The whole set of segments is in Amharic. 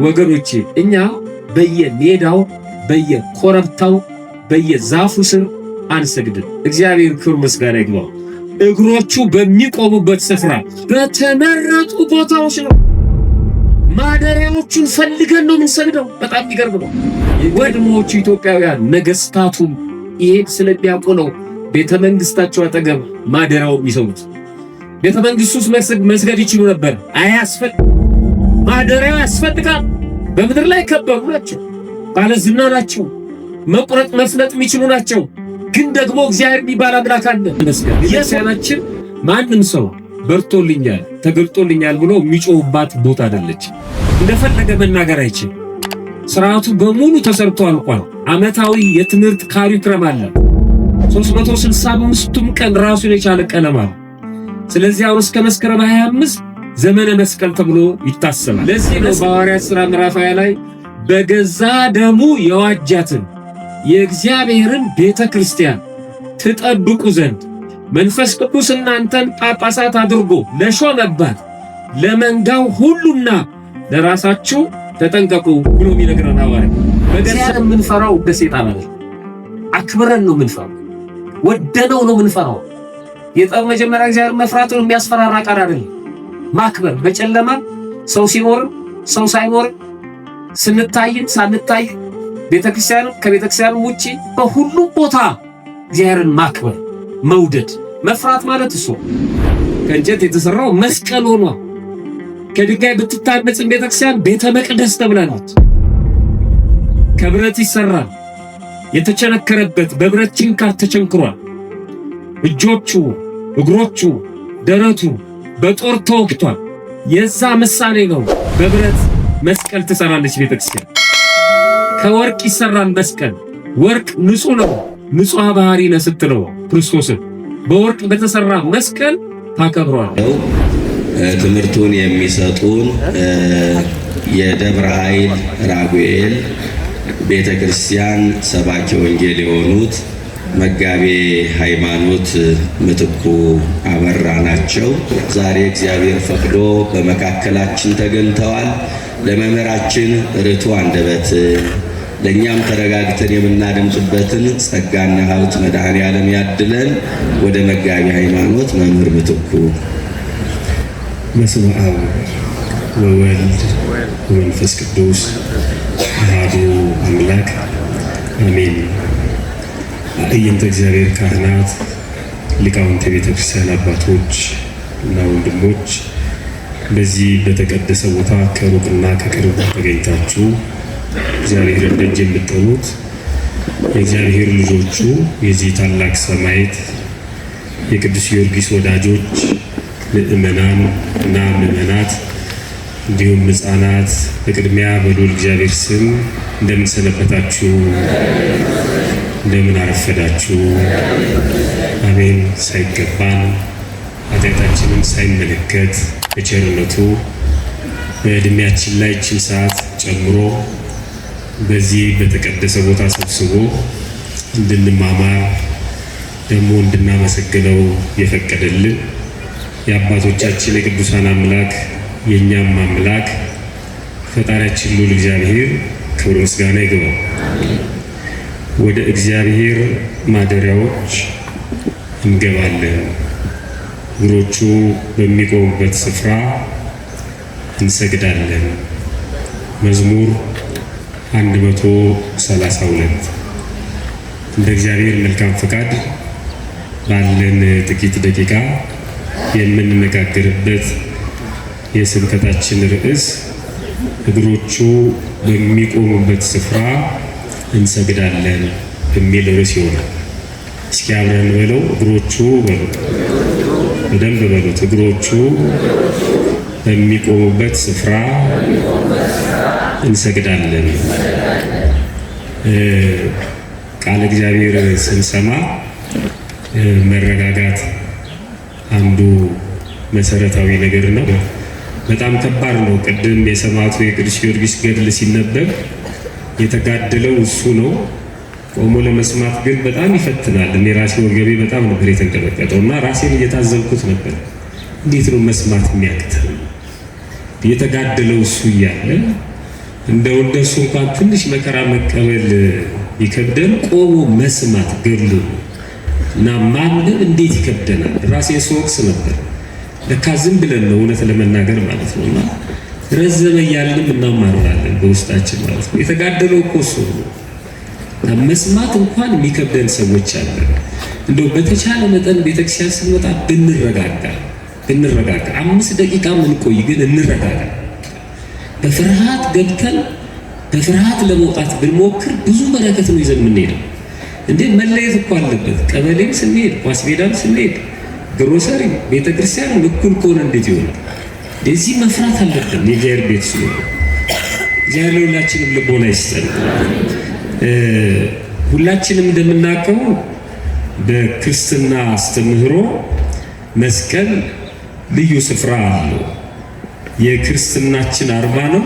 ወገኖቼ እኛ በየሜዳው በየኮረብታው በየዛፉ ስር አንሰግድም። እግዚአብሔር ክብር ምስጋና ይግባው። እግሮቹ በሚቆሙበት ስፍራ በተመረጡ ቦታዎች ነው። ማደሪያዎቹን ፈልገን ነው የምንሰግደው። በጣም የሚገርም ነው። የቀድሞዎቹ ኢትዮጵያውያን ነገስታቱ ይሄን ስለሚያውቁ ነው ቤተ መንግስታቸው አጠገብ ማደሪያው የሚሰሩት። ቤተ መንግስቱ ውስጥ መስገድ ይችሉ ነበር። ማደሪያው ያስፈልጋል። በምድር ላይ ከበሩ ናቸው፣ ባለዝና ናቸው፣ መቁረጥ መፍለጥ የሚችሉ ናቸው። ግን ደግሞ እግዚአብሔር የሚባል አምላክ አለ። ቤተክርስቲያናችን ማንም ሰው በርቶልኛል ተገልጦልኛል ብሎ የሚጮህባት ቦታ አይደለች። እንደፈለገ መናገር አይችልም። ስርዓቱ በሙሉ ተሰርቶ አልቋል። ዓመታዊ የትምህርት ካሪኩለም አለ። 365ቱም ቀን ራሱን የቻለ ቀለም አለ። ስለዚህ አሁን እስከ መስከረም 25 ዘመነ መስቀል ተብሎ ይታሰባል። ለዚህ ነው በሐዋርያት ሥራ ምዕራፍ 20 ላይ በገዛ ደሙ የዋጃትን የእግዚአብሔርን ቤተ ክርስቲያን ትጠብቁ ዘንድ መንፈስ ቅዱስ እናንተን ጳጳሳት አድርጎ ለሾመባት ለመንጋው ሁሉና ለራሳችሁ ተጠንቀቁ ብሎ የሚነግረን ሐዋርያ። በገዛ የምንፈራው በሰይጣን ነው። አክብረን ነው የምንፈራው፣ ወደነው ነው የምንፈራው። የጠብ መጀመሪያ እግዚአብሔር መፍራት ነው፣ የሚያስፈራራ ቃል አይደለም። ማክበር በጨለማ ሰው ሲኖርም ሰው ሳይኖርም ስንታይም ሳንታይ ቤተክርስቲያኑ ከቤተክርስቲያኑ ውጪ በሁሉም ቦታ እግዚአብሔርን ማክበር መውደድ መፍራት ማለት እሱ። ከእንጨት የተሰራው መስቀል ሆኗ። ከድንጋይ ብትታነጽ ቤተክርስቲያን ቤተ መቅደስ ተብላለች። ከብረት ይሰራል። የተቸነከረበት በብረት ችንካር ተቸንክሯል። እጆቹ፣ እግሮቹ፣ ደረቱ በጦር ተወግቷል። የዛ ምሳሌ ነው። በብረት መስቀል ትሰራለች ቤተክርስቲያን። ከወርቅ ይሰራል መስቀል። ወርቅ ንጹህ ነው፣ ንጹህ ባህሪ ነው ስትለው ክርስቶስን በወርቅ በተሰራ መስቀል ታከብረዋል። ትምህርቱን የሚሰጡን የደብረ ኃይል ራጉኤል ቤተክርስቲያን ሰባኪ ወንጌል የሆኑት መጋቤ ሃይማኖት ምትኩ አበራ ናቸው። ዛሬ እግዚአብሔር ፈቅዶ በመካከላችን ተገኝተዋል። ለመምህራችን ርቱ አንደበት ለእኛም ተረጋግተን የምናደምጥበትን ጸጋና ሀብት መድኃኔዓለም ያድለን። ወደ መጋቤ ሃይማኖት መምህር ምትኩ። በስመ አብ ወወልድ ወመንፈስ ቅዱስ አሐዱ አምላክ አሜን። አዕይንተ እግዚአብሔር ካህናት፣ ሊቃውንተ ቤተ ክርስቲያን አባቶች እና ወንድሞች በዚህ በተቀደሰ ቦታ ከሩቅና ከቅርብ ተገኝታችሁ እግዚአብሔርን ደጅ የምትጠኑት የእግዚአብሔር ልጆቹ የዚህ ታላቅ ሰማዕት የቅዱስ ጊዮርጊስ ወዳጆች ምእመናን እና ምእመናት እንዲሁም ሕፃናት በቅድሚያ በልዑል እግዚአብሔር ስም እንደምን ሰነበታችሁ? እንደምን አረፈዳችሁ? አሜን። ሳይገባን ኃጢአታችንን ሳይመለከት በቸርነቱ በዕድሜያችን ላይ ይህችን ሰዓት ጨምሮ በዚህ በተቀደሰ ቦታ ሰብስቦ እንድንማማር ደግሞ እንድናመሰግነው የፈቀደልን የአባቶቻችን የቅዱሳን አምላክ የእኛም አምላክ ፈጣሪያችን ልዑል እግዚአብሔር ክብር ምስጋና ይግባው። ወደ እግዚአብሔር ማደሪያዎች እንገባለን፣ እግሮቹ በሚቆሙበት ስፍራ እንሰግዳለን። መዝሙር 132 እንደ እግዚአብሔር መልካም ፈቃድ ባለን ጥቂት ደቂቃ የምንነጋገርበት የስብከታችን ርዕስ እግሮቹ በሚቆሙበት ስፍራ እንሰግዳለን የሚል ርዕስ ይሆናል። እስኪ አብረን በለው። እግሮቹ በሉት፣ በደንብ በሉት። እግሮቹ በሚቆሙበት ስፍራ እንሰግዳለን። ቃል እግዚአብሔር ስንሰማ መረጋጋት አንዱ መሰረታዊ ነገር ነው። በጣም ከባድ ነው። ቅድም የሰማዕቱ የቅዱስ ጊዮርጊስ ገድል ሲነበብ የተጋደለው እሱ ነው። ቆሞ ለመስማት ግን በጣም ይፈትናል። እኔ ራሴ ወገቤ በጣም ነበር የተንቀጠቀጠው እና ራሴን እየታዘብኩት ነበር። እንዴት ነው መስማት የሚያቅተው? የተጋደለው እሱ እያለ እንደሱ እንኳን ትንሽ መከራ መቀበል ይከብደን፣ ቆሞ መስማት ገድሉ እና ማንበብ እንዴት ይከብደናል። ራሴን ስወቅስ ነበር። ለካ ዝም ብለን ነው እውነት ለመናገር ማለት ነውና ረዘመ እያልንም እናማርራለን በውስጣችን ማለት ነው። የተጋደለው እኮ እሱ ነው። መስማት እንኳን የሚከብደን ሰዎች አለን። እንደው በተቻለ መጠን ቤተክርስቲያን ስንመጣ ብንረጋጋ 5 ደቂቃ ምን ቆይ ግን እንረጋጋ። በፍርሃት ገብተን በፍርሃት ለመውጣት ብንሞክር ብዙ በረከት ነው ይዘን የምንሄደው። እንዴ መለየት እኮ አለበት። ቀበሌም ስንሄድ፣ ኳስ ሜዳም ስንሄድ፣ ግሮሰሪ ቤተክርስቲያን እኩል ከሆነ እንዴት ይሆናል? እዚህ መፍራት አለብን። የእግዚአብሔር ቤት ስለሆነ እግዚአብሔር ሁላችንም ልቦና ይስጠን። ሁላችንም እንደምናውቀው በክርስትና አስተምህሮ መስቀል ልዩ ስፍራ አለው። የክርስትናችን አርማ ነው።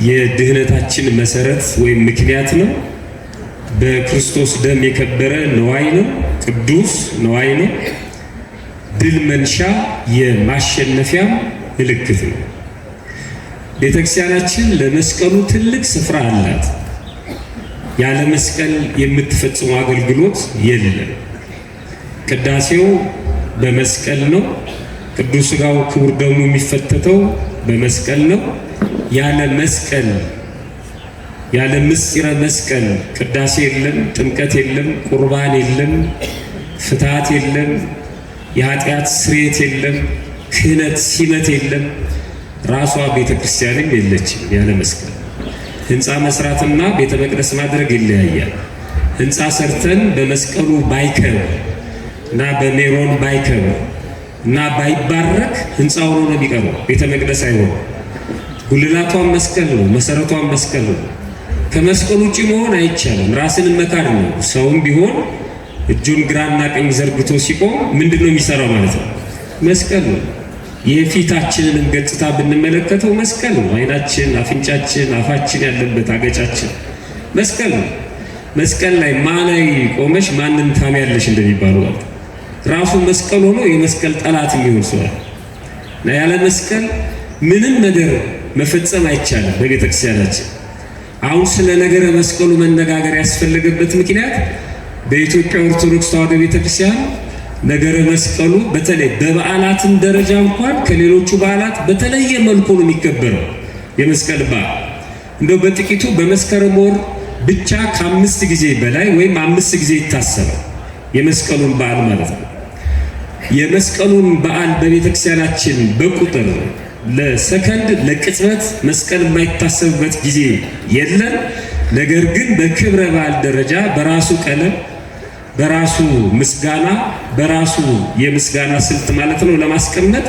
የድህነታችን መሰረት ወይም ምክንያት ነው። በክርስቶስ ደም የከበረ ነዋይ ነው። ቅዱስ ነዋይ ነው። ድል መንሻ የማሸነፊያ ምልክት ነው። ቤተክርስቲያናችን ለመስቀሉ ትልቅ ስፍራ አላት። ያለ መስቀል የምትፈጽመው አገልግሎት የለም። ቅዳሴው በመስቀል ነው። ቅዱስ ሥጋው ክቡር ደሙ የሚፈተተው በመስቀል ነው። ያለ መስቀል ያለ ምስጢረ መስቀል ቅዳሴ የለም፣ ጥምቀት የለም፣ ቁርባን የለም፣ ፍትሐት የለም፣ የኃጢአት ስርየት የለም፣ ክህነት ሲመት የለም። ራሷ ቤተክርስቲያንም የለችም ያለ መስቀል። ህንፃ መስራትና ቤተ መቅደስ ማድረግ ይለያያል። ህንፃ ሰርተን በመስቀሉ ባይከብር እና በሜሮን ባይከብር እና ባይባረክ ህንፃው ነው የሚቀረው፣ ቤተ መቅደስ አይሆንም። ጉልላቷን መስቀል ነው፣ መሰረቷን መስቀል ነው። ከመስቀሉ ውጪ መሆን አይቻልም። ራስን መካድ ነው። ሰውም ቢሆን እጁን ግራና ቀኝ ዘርግቶ ሲቆም ምንድነው የሚሰራው ማለት ነው? መስቀል ነው። የፊታችንን ገጽታ ብንመለከተው መስቀል ነው። አይናችን፣ አፍንጫችን፣ አፋችን ያለበት አገጫችን መስቀል ነው። መስቀል ላይ ማላይ ቆመሽ ማንን ታሚያለሽ እንደሚባለው ማለት ራሱ መስቀል ሆኖ የመስቀል ጠላት የሚሆን ሰው እና ያለ መስቀል ምንም ነገር መፈጸም አይቻልም በቤተክርስቲያናችን። አሁን ስለ ነገረ መስቀሉ መነጋገር ያስፈለገበት ምክንያት በኢትዮጵያ ኦርቶዶክስ ተዋሕዶ ቤተክርስቲያን ነገረ መስቀሉ በተለይ በበዓላትን ደረጃ እንኳን ከሌሎቹ በዓላት በተለየ መልኩ ነው የሚከበረው። የመስቀል በዓል እንደው በጥቂቱ በመስከረም ወር ብቻ ከ5 ጊዜ በላይ ወይም 5 ጊዜ ይታሰባል የመስቀሉን በዓል ማለት ነው። የመስቀሉን በዓል በቤተክርስቲያናችን በቁጥር ለሰከንድ ለቅጽበት መስቀል የማይታሰብበት ጊዜ የለም። ነገር ግን በክብረ በዓል ደረጃ በራሱ ቀለም፣ በራሱ ምስጋና፣ በራሱ የምስጋና ስልት ማለት ነው ለማስቀመጥ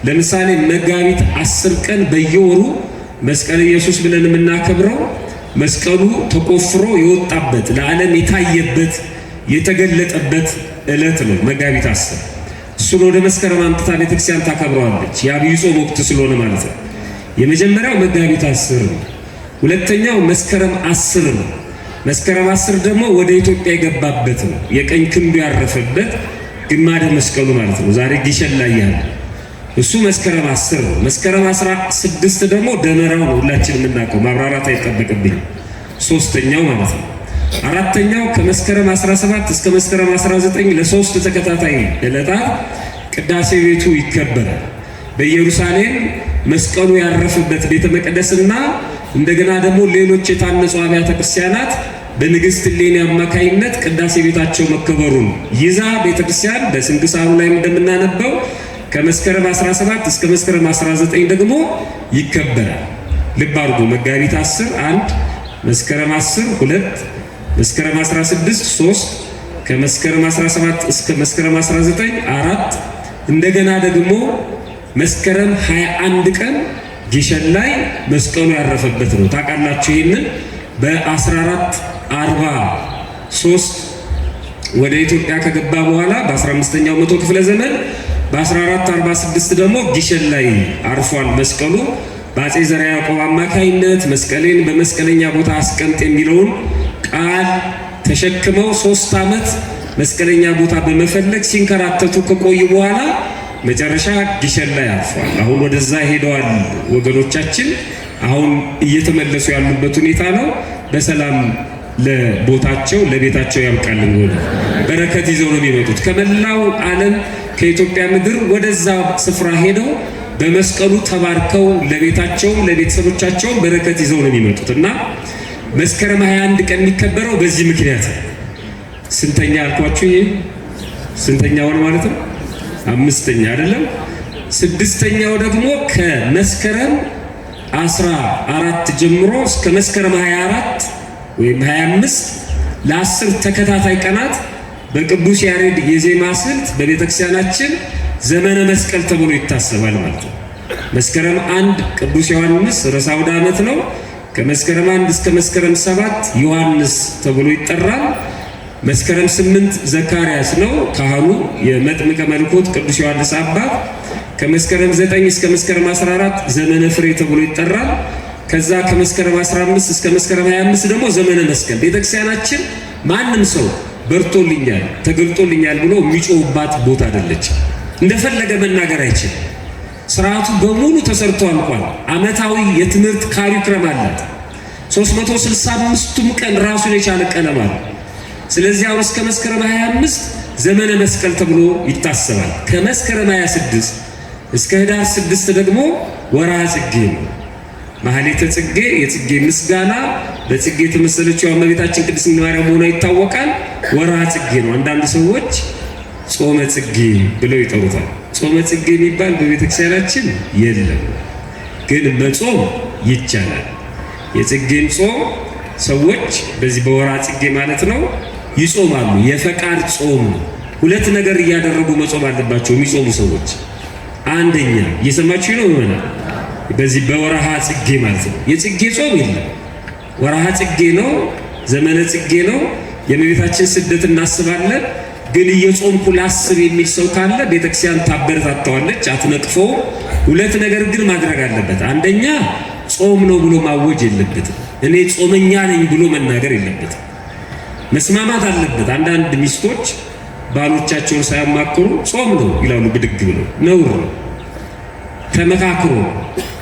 ለምሳሌ መጋቢት 10 ቀን በየወሩ መስቀል ኢየሱስ ብለን የምናከብረው መስቀሉ ተቆፍሮ የወጣበት ለዓለም የታየበት የተገለጠበት ዕለት ነው መጋቢት 10። እሱን ወደ መስከረም አምጥታ ቤተክርስቲያን ታከብረዋለች። የአብይ ጾም ወቅት ስለሆነ ማለት ነው። የመጀመሪያው መጋቢት 10 ነው። ሁለተኛው መስከረም 10 ነው። መስከረም 10 ደግሞ ወደ ኢትዮጵያ የገባበት ነው። የቀኝ ክንዱ ያረፈበት ግማደ መስቀሉ ማለት ነው። ዛሬ ጊሸን ላይ ያለ እሱ መስከረም 10 ነው። መስከረም 16 ደግሞ ደመራው ነው። ሁላችንም የምናውቀው ማብራራት አይጠበቅብኝም። ሶስተኛው ማለት ነው። አራተኛው ከመስከረም 17 እስከ መስከረም 19 ለ3 ተከታታይ ዕለታት ቅዳሴ ቤቱ ይከበራል። በኢየሩሳሌም መስቀሉ ያረፈበት ቤተ መቅደስና እንደገና ደግሞ ሌሎች የታነጹ አብያተ ክርስቲያናት በንግሥት እሌኒ አማካይነት ቅዳሴ ቤታቸው መከበሩን ይዛ ቤተክርስቲያን በስንክሳሩ ላይ እንደምናነበው ከመስከረም 17 እስከ መስከረም 19 ደግሞ ይከበራል። ልብ አድርጎ መጋቢት 10 1፣ መስከረም 10 2፣ መስከረም 16 3፣ ከመስከረም 17 እስከ መስከረም 19 4፣ እንደገና ደግሞ መስከረም 21 ቀን ጊሸን ላይ መስቀሉ ያረፈበት ነው። ታውቃላችሁ ይሄንን በ1443 ወደ ኢትዮጵያ ከገባ በኋላ በ15ኛው መቶ ክፍለ ዘመን በ1446 ደግሞ ጊሸን ላይ አርፏል መስቀሉ። በአፄ ዘርዓ ያዕቆብ አማካይነት መስቀሌን በመስቀለኛ ቦታ አስቀምጥ የሚለውን ቃል ተሸክመው 3 ዓመት መስቀለኛ ቦታ በመፈለግ ሲንከራተቱ ከቆዩ በኋላ መጨረሻ ጊሸን ላይ አርፏል። አሁን ወደዛ ሄደዋል ወገኖቻችን። አሁን እየተመለሱ ያሉበት ሁኔታ ነው። በሰላም ለቦታቸው ለቤታቸው ያብቃልን። ሆነ በረከት ይዘው ነው የሚመጡት ከመላው ዓለም ከኢትዮጵያ ምድር ወደዛ ስፍራ ሄደው በመስቀሉ ተባርከው ለቤታቸው ለቤተሰቦቻቸው በረከት ይዘው ነው የሚመጡት እና መስከረም 21 ቀን የሚከበረው በዚህ ምክንያት ስንተኛ አልኳችሁ? ይሄ ስንተኛው ነው ማለት ነው? አምስተኛ አይደለም። ስድስተኛው ደግሞ ከመስከረም 14 ጀምሮ እስከ መስከረም 24 ወይም 25 ለ10 ተከታታይ ቀናት በቅዱስ ያሬድ የዜማ ስልት በቤተክርስቲያናችን ዘመነ መስቀል ተብሎ ይታሰባል ማለት ነው። መስከረም 1 ቅዱስ ዮሐንስ ርዕሰ አውደ ዓመት ነው። ከመስከረም 1 እስከ መስከረም 7 ዮሐንስ ተብሎ ይጠራል። መስከረም 8 ዘካርያስ ነው ካህኑ የመጥምቀ መለኮት ቅዱስ ዮሐንስ አባት። ከመስከረም 9 እስከ መስከረም 14 ዘመነ ፍሬ ተብሎ ይጠራል። ከዛ ከመስከረም 15 እስከ መስከረም 25 ደግሞ ዘመነ መስቀል። ቤተክርስቲያናችን ማንም ሰው በርቶልኛል ተገልጦልኛል ብሎ የሚጮህባት ቦታ አይደለች። እንደፈለገ መናገር አይችልም። ስርዓቱ በሙሉ ተሰርቶ አልቋል። ዓመታዊ የትምህርት ካሪኩለም አላት። 365ቱም ቀን ራሱን የቻለ ቀለም አለ። ስለዚህ አሁን እስከ መስከረም 25 ዘመነ መስቀል ተብሎ ይታሰባል። ከመስከረም 26 እስከ ህዳር 6 ደግሞ ወርሃ ጽጌ ነው። ማህሌተ ጽጌ የጽጌ ምስጋና በጽጌ የተመሰለችው እመቤታችን ቅድስት ማርያም መሆኗ ይታወቃል። ወርሃ ጽጌ ነው። አንዳንድ ሰዎች ጾመ ጽጌ ብለው ይጠሩታል። ጾመ ጽጌ የሚባል በቤተክርስቲያናችን የለም፣ ግን መጾም ይቻላል። የጽጌን ጾም ሰዎች በዚህ በወርሃ ጽጌ ማለት ነው ይጾማሉ። የፈቃድ ጾም ሁለት ነገር እያደረጉ መጾም አለባቸው የሚጾሙ ሰዎች። አንደኛ እየሰማችሁ ነው ማለት በዚህ በወርሃ ጽጌ ማለት ነው የጽጌ ጾም የለም። ወርሃ ጽጌ ነው፣ ዘመነ ጽጌ ነው። የእመቤታችን ስደት እናስባለን። ግን እየጾምኩ ላስብ የሚል ሰው ካለ ቤተክርስቲያን ታበረታታዋለች፣ አትነቅፈው። ሁለት ነገር ግን ማድረግ አለበት። አንደኛ ጾም ነው ብሎ ማወጅ የለበትም። እኔ ጾመኛ ነኝ ብሎ መናገር የለበትም። መስማማት አለበት። አንዳንድ ሚስቶች ባሎቻቸውን ሳያማክሩ ጾም ነው ይላሉ ብድግ ብለው። ነውር ነው። ተመካክሮ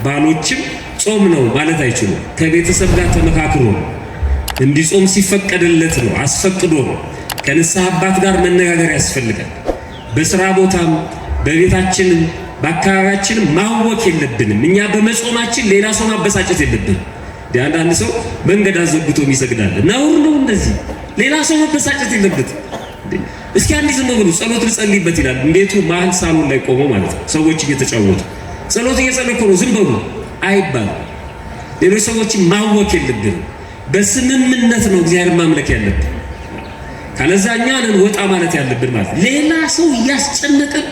ባሎችም ጾም ነው ማለት አይችሉም። ከቤተሰብ ጋር ተመካክሮ እንዲጾም ሲፈቀድለት ነው፣ አስፈቅዶ ነው። ከንስሐ አባት ጋር መነጋገር ያስፈልጋል። በስራ ቦታም በቤታችንም በአካባቢያችንም ማወክ የለብንም። እኛ በመጾማችን ሌላ ሰው ማበሳጨት የለብንም። አንዳንድ ሰው መንገድ አዘግቶ ይሰግዳል። ነውር ነው እንደዚህ። ሌላ ሰው መበሳጨት የለበትም። እስኪ አንድ ዝም ብሎ ጸሎት ልጸልይበት ይላል። ቤቱ መሀል ሳሎን ላይ ቆሞ ማለት ነው። ሰዎች እየተጫወቱ ጸሎት እየጸለዩ ነው ዝም ብሎ አይባልም። ሌሎች ሰዎችን ማወክ የለብንም። በስምምነት ነው እግዚአብሔር ማምለክ ያለብን። ካለዛ እኛ ነን ወጣ ማለት ያለብን ማለት ሌላ ሰው እያስጨነቀን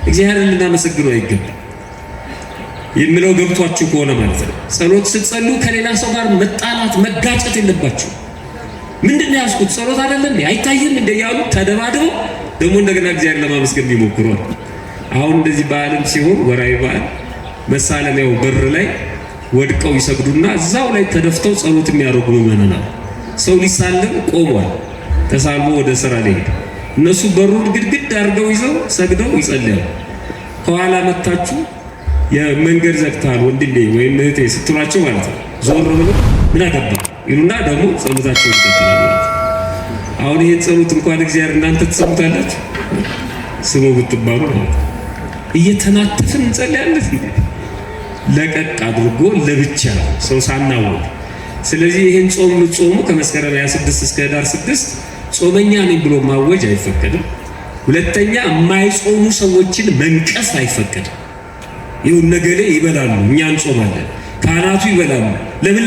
እግዚአብሔርን ልናመሰግነው አይገባም የሚለው ገብቷችሁ ከሆነ ማለት ነው። ጸሎት ስትጸሉ ከሌላ ሰው ጋር መጣላት መጋጨት የለባችሁ። ምንድነው ያስኩት ጸሎት አይደለም አይታየም እንደያሉ ተደባደው ደግሞ እንደገና እግዚአብሔር ለማመስገን ይሞክራሉ። አሁን እንደዚህ በዓለም ሲሆን ወራይ በዓል መሳለሚያው በር ላይ ወድቀው ይሰግዱና እዛው ላይ ተደፍተው ጸሎት የሚያደርጉ ምዕመናን ሰው ሊሳለም ቆሟል። ተሳልሞ ወደ ስራ ላይ እነሱ በሩን ግድግድ አድርገው ይዘው ሰግደው ይጸልያሉ። ከኋላ መታችሁ የመንገድ ዘግታል ወንድሜ ወይም እህቴ ስትሏቸው ማለት ነው ዞር ብሎ ምን አገባ ይሉና ደግሞ ጸሎታቸው ይቀጥላሉ። አሁን ይሄን ጸሎት እንኳን እግዚአብሔር እናንተ ትሰሙታላችሁ ስሙ ብትባሉ ማለት እየተናተፍን እንጸልያለን። ለቀቅ አድርጎ ለብቻ ሰው ሳናወቅ። ስለዚህ ይሄን ጾም ጾሙ ከመስከረም 26 እስከ ህዳር 6 ጾመኛ ነኝ ብሎ ማወጅ አይፈቀድም። ሁለተኛ የማይጾሙ ሰዎችን መንቀፍ አይፈቀድም። ይሁን ነገሌ ይበላሉ እኛ እንጾማለን፣ ካህናቱ ይበላሉ፣ ለምን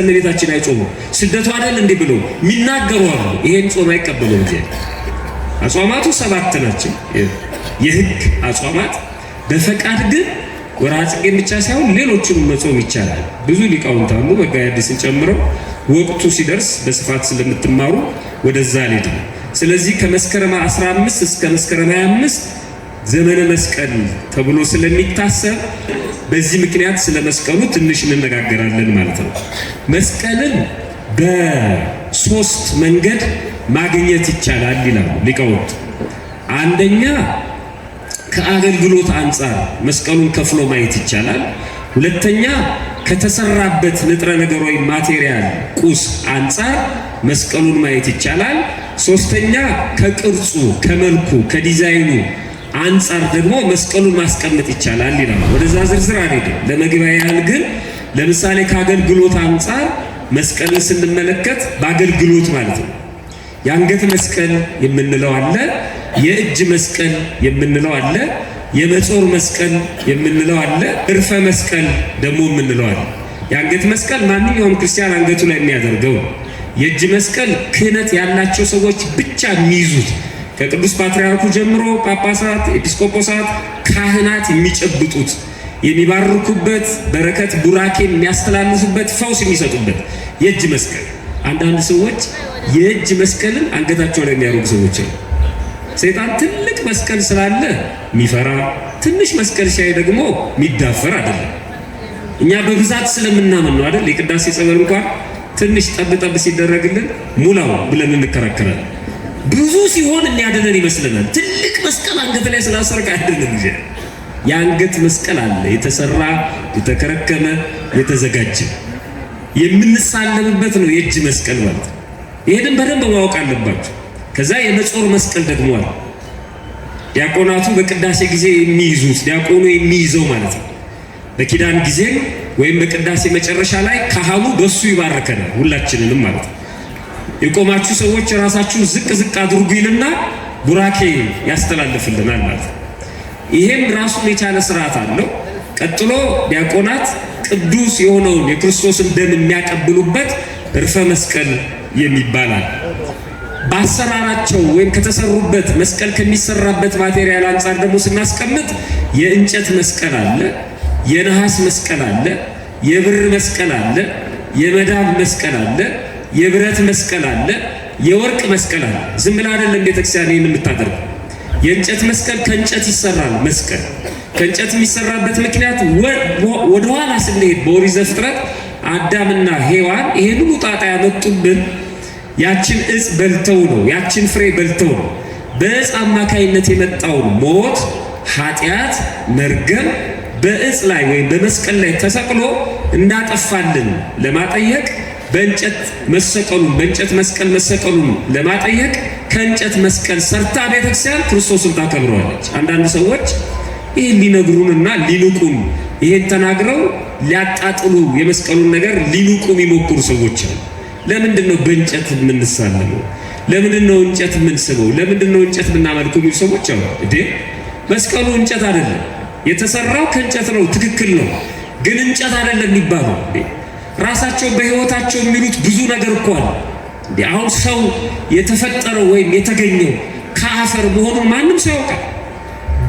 ለቤታችን አይጾሙ ስደቱ አይደል እንዴ ብሎ የሚናገሩ አሉ። ይሄን ጾም አይቀበሉም። እግዚአብሔር አጽዋማቱ 7 ናቸው የህግ አጽዋማት። በፈቃድ ግን ወርሃ ጽጌን ብቻ ሳይሆን ሌሎቹንም መጾም ይቻላል። ብዙ ሊቃውንት አሉ መጋቤ ሐዲስን ጨምረው ወቅቱ ሲደርስ በስፋት ስለምትማሩ ወደዛ ሊድ። ስለዚህ ከመስከረም 15 እስከ መስከረም 25 ዘመነ መስቀል ተብሎ ስለሚታሰብ በዚህ ምክንያት ስለ መስቀሉ ትንሽ እንነጋገራለን ማለት ነው። መስቀልን በ3 መንገድ ማግኘት ይቻላል ይላሉ ሊቃውንት። አንደኛ ከአገልግሎት አንጻር መስቀሉን ከፍሎ ማየት ይቻላል። ሁለተኛ ከተሰራበት ንጥረ ነገር ወይም ማቴሪያል ቁስ አንፃር መስቀሉን ማየት ይቻላል። ሶስተኛ ከቅርጹ ከመልኩ ከዲዛይኑ አንፃር ደግሞ መስቀሉን ማስቀመጥ ይቻላል ይላል። ወደዛ ዝርዝር አልሄድም። ለመግቢያ ያህል ግን ለምሳሌ ከአገልግሎት አንፃር መስቀልን ስንመለከት በአገልግሎት ማለት ነው የአንገት መስቀል የምንለው አለ፣ የእጅ መስቀል የምንለው አለ፣ የመጾር መስቀል የምንለው አለ፣ እርፈ መስቀል ደግሞ የምንለው አለ። የአንገት መስቀል ማንኛውም ክርስቲያን አንገቱ ላይ የሚያደርገው ነው። የእጅ መስቀል ክህነት ያላቸው ሰዎች ብቻ የሚይዙት ከቅዱስ ፓትርያርኩ ጀምሮ ጳጳሳት፣ ኤጲስቆጶሳት፣ ካህናት የሚጨብጡት የሚባርኩበት በረከት ቡራኬ የሚያስተላልፉበት ፈውስ የሚሰጡበት የእጅ መስቀል። አንዳንድ ሰዎች የእጅ መስቀልን አንገታቸው ላይ የሚያደርጉ ሰዎች ነው። ሰይጣን ትልቅ መስቀል ስላለ የሚፈራ ትንሽ መስቀል ሲያይ ደግሞ የሚዳፈር አይደለም። እኛ በብዛት ስለምናምን ነው አይደል? የቅዳሴ ጸበል እንኳን ትንሽ ጠብ ሲደረግልን ሙላው ብለን እንከራከራለን። ብዙ ሲሆን የሚያድነን ይመስለናል። ትልቅ መስቀል አንገት ላይ ስላሰርክ አይደለም። የአንገት መስቀል አለ፣ የተሰራ የተከረከመ የተዘጋጀ የምንሳለምበት ነው የእጅ መስቀል ማለት ነው። ይሄንን በደንብ ማወቅ አለባችሁ። ከዛ የመጾር መስቀል ደግሞ አለ። ዲያቆናቱ በቅዳሴ ጊዜ የሚይዙት ዲያቆኑ የሚይዘው ማለት ነው። በኪዳን ጊዜ ወይም በቅዳሴ መጨረሻ ላይ ካህኑ በሱ ይባርከናል ሁላችንንም ማለት ነው። የቆማችሁ ሰዎች ራሳችሁን ዝቅ ዝቅ አድርጉ ይልና ቡራኬ ያስተላልፍልናል ማለት ነው። ይሄም ራሱን የቻለ ስርዓት አለው። ቀጥሎ ዲያቆናት ቅዱስ የሆነውን የክርስቶስን ደም የሚያቀብሉበት እርፈ መስቀል የሚባላል። በአሰራራቸው ወይም ከተሰሩበት መስቀል ከሚሰራበት ማቴሪያል አንፃር ደግሞ ስናስቀምጥ የእንጨት መስቀል አለ፣ የነሐስ መስቀል አለ፣ የብር መስቀል አለ፣ የመዳብ መስቀል አለ፣ የብረት መስቀል አለ፣ የወርቅ መስቀል አለ። ዝም ብላ አይደለም ቤተክርስቲያን ይህን የምታደርገው። የእንጨት መስቀል ከእንጨት ይሰራል። መስቀል ከእንጨት የሚሰራበት ምክንያት ወደኋላ ስንሄድ በኦሪት ዘፍጥረት አዳምና ሔዋን ይሄን ሁሉ ጣጣ ያመጡብን ያችን እጽ በልተው ነው፣ ያችን ፍሬ በልተው ነው። በእጽ አማካይነት የመጣውን ሞት፣ ኃጢአት፣ መርገም በእጽ ላይ ወይም በመስቀል ላይ ተሰቅሎ እንዳጠፋልን ለማጠየቅ በእንጨት መስቀል መሰቀሉን ለማጠየቅ ከእንጨት መስቀል ሰርታ ቤተክርስቲያን ክርስቶስን ታከብረዋለች። አንዳንድ ሰዎች ይህን ሊነግሩንና ሊንቁን ይሄን ተናግረው ሊያጣጥሉ የመስቀሉን ነገር ሊንቁ የሚሞክሩ ሰዎች አሉ። ለምንድን ነው በእንጨት የምንሳለመው? ለምንድን ነው እንጨት የምንስበው? ለምንድን ነው እንጨት የምናመልከው የሚሉ ሰዎች አሉ። መስቀሉ እንጨት አይደለም፣ የተሰራው ከእንጨት ነው። ትክክል ነው፣ ግን እንጨት አይደለም የሚባለው። ራሳቸው በህይወታቸው የሚሉት ብዙ ነገር እኮ አለ። አሁን ሰው የተፈጠረው ወይም የተገኘው ከአፈር መሆኑን ማንም ሰው ያውቃል።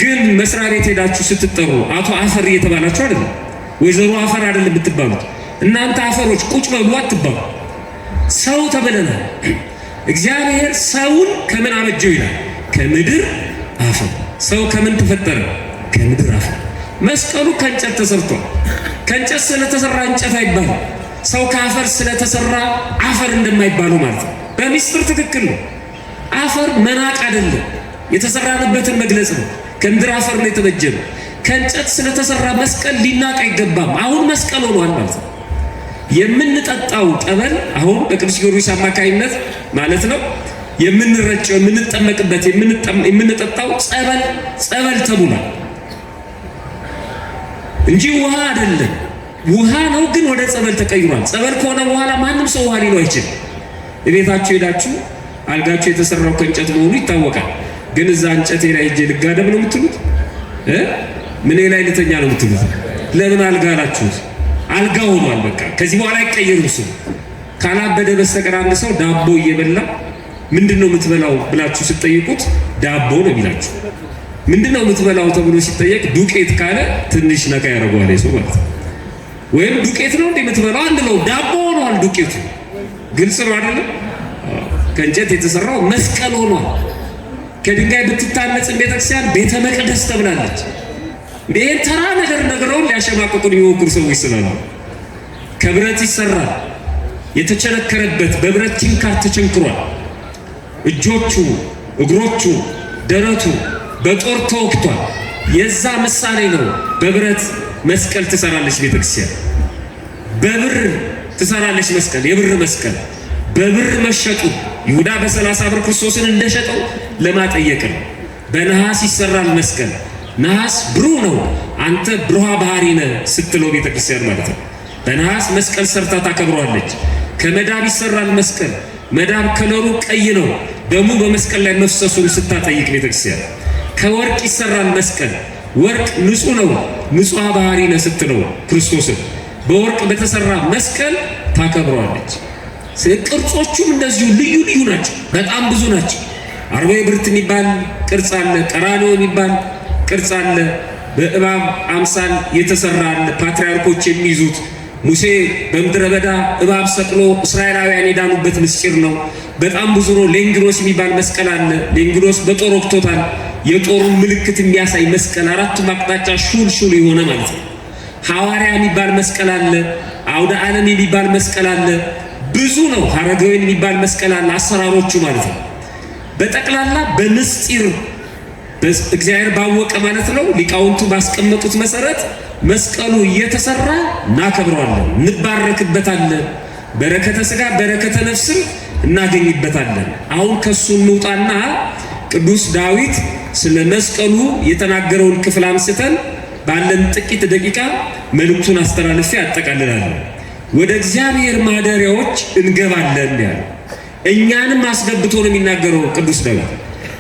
ግን መስሪያ ቤት ሄዳችሁ ስትጠሩ አቶ አፈር እየተባላችሁ አይደለም፣ ወይዘሮ አፈር አይደለም የምትባሉት። እናንተ አፈሮች ቁጭ በሉ አትባሉ። ሰው ተብለናል። እግዚአብሔር ሰውን ከምን አበጀው ይላል? ከምድር አፈር። ሰው ከምን ተፈጠረ? ከምድር አፈር። መስቀሉ ከእንጨት ተሰርቷል። ከእንጨት ስለተሰራ እንጨት አይባልም። ሰው ከአፈር ስለተሰራ አፈር እንደማይባለው ማለት ነው። በሚስጥር ትክክል ነው። አፈር መናቅ አይደለም፣ የተሰራንበትን መግለጽ ነው። ከምድር አፈር ነው የተበጀነው። ከእንጨት ስለተሰራ መስቀል ሊናቅ አይገባም። አሁን መስቀል ሆኗል ማለት ነው። የምንጠጣው ጠበል አሁን በቅዱስ ጊዮርጊስ አማካይነት ማለት ነው የምንረጨው የምንጠመቅበት የምንጠጣው ጸበል ተብሏል እንጂ ውሃ አይደለም። ውሃ ነው ግን ወደ ጸበል ተቀይሯል። ጸበል ከሆነ በኋላ ማንም ሰው ውሃ ሊለው አይችልም። እቤታችሁ ሄዳችሁ አልጋችሁ የተሰራው ከእንጨት መሆኑ ይታወቃል። ግን እዛ እንጨቴ ላይ ሄጄ ልጋደም ነው የምትሉት? ምን ላይ ልተኛ ነው የምትሉት? ለምን አልጋ አላችሁት? አልጋ ሆኗል። በቃ ከዚህ በኋላ አይቀየርም። እሱ ካላበደ በስተቀር አንድ ሰው ዳቦ እየበላ ምንድነው የምትበላው ብላችሁ ስትጠይቁት ዳቦ ነው የሚላችሁ። ምንድነው የምትበላው ተብሎ ሲጠየቅ ዱቄት ካለ ትንሽ ነካ ያደርገዋል ሰው ማለት ነው። ወይም ዱቄት ነው እንደ የምትበላው አንድ ነው፣ ዳቦ ሆኗል ዱቄቱ። ግልጽ ነው አይደለም? ከእንጨት የተሰራው መስቀል ሆኗል። ከድንጋይ ብትታነጽ ቤተክርስቲያን ቤተ መቅደስ ተብላለች። ይሄን ተራ ነገር ነግረውን ሊያሸማቅቁን የሚሞክሩ ሰዎች ስላሉ ከብረት ይሰራል። የተቸነከረበት በብረት ችንካር ተቸንክሯል። እጆቹ፣ እግሮቹ፣ ደረቱ በጦር ተወግቷል። የዛ ምሳሌ ነው። በብረት መስቀል ትሰራለች ቤተክርስቲያን። በብር ትሰራለች መስቀል፣ የብር መስቀል በብር መሸጡ ይሁዳ በ30 ብር ክርስቶስን እንደሸጠው ለማጠየቅ ነው። በነሐስ ይሰራል መስቀል። ነሐስ ብሩህ ነው፣ አንተ ብሩሃ ባህሪ ነህ ስትለው ቤተክርስቲያን ማለት ነው። በነሐስ መስቀል ሰርታ ታከብረዋለች። ከመዳብ ይሰራል መስቀል። መዳብ ከለሩ ቀይ ነው፣ ደሙ በመስቀል ላይ መፍሰሱን ስታጠይቅ ቤተክርስቲያን። ከወርቅ ይሰራል መስቀል። ወርቅ ንጹህ ነው፣ ንጹህ ባህሪ ነህ ስትለው ክርስቶስን በወርቅ በተሰራ መስቀል ታከብረዋለች። ቅርጾቹም እንደዚሁ ልዩ ልዩ ናቸው፣ በጣም ብዙ ናቸው። አርዌ ብርት የሚባል ቅርጽ አለ፣ ቀራንዮ የሚባል ቅርጽ አለ፣ በእባብ አምሳል የተሰራ አለ፣ ፓትርያርኮች የሚይዙት። ሙሴ በምድረ በዳ እባብ ሰቅሎ እስራኤላውያን የዳኑበት ምስጢር ነው። በጣም ብዙ ነው። ሌንግኖስ የሚባል መስቀል አለ። ሌንግኖስ በጦር ወቅቶታል። የጦሩን ምልክት የሚያሳይ መስቀል፣ አራቱም አቅጣጫ ሹል ሹል የሆነ ማለት ነው። ሐዋርያ የሚባል መስቀል አለ። አውደ ዓለም የሚባል መስቀል አለ። ብዙ ነው። ሐረገወይን የሚባል መስቀል አለ። አሰራሮቹ ማለት ነው። በጠቅላላ በምስጢር እግዚአብሔር ባወቀ ማለት ነው። ሊቃውንቱ ባስቀመጡት መሰረት መስቀሉ እየተሰራ እናከብረዋለን፣ እንባረክበታለን። በረከተ ሥጋ በረከተ ነፍስም እናገኝበታለን። አሁን ከሱ እንውጣና ቅዱስ ዳዊት ስለ መስቀሉ የተናገረውን ክፍል አንስተን ባለን ጥቂት ደቂቃ መልእክቱን አስተላልፌ አጠቃልላለሁ። ወደ እግዚአብሔር ማደሪያዎች እንገባለን ያለ እኛንም አስገብቶ ነው የሚናገረው ቅዱስ ዳዊት።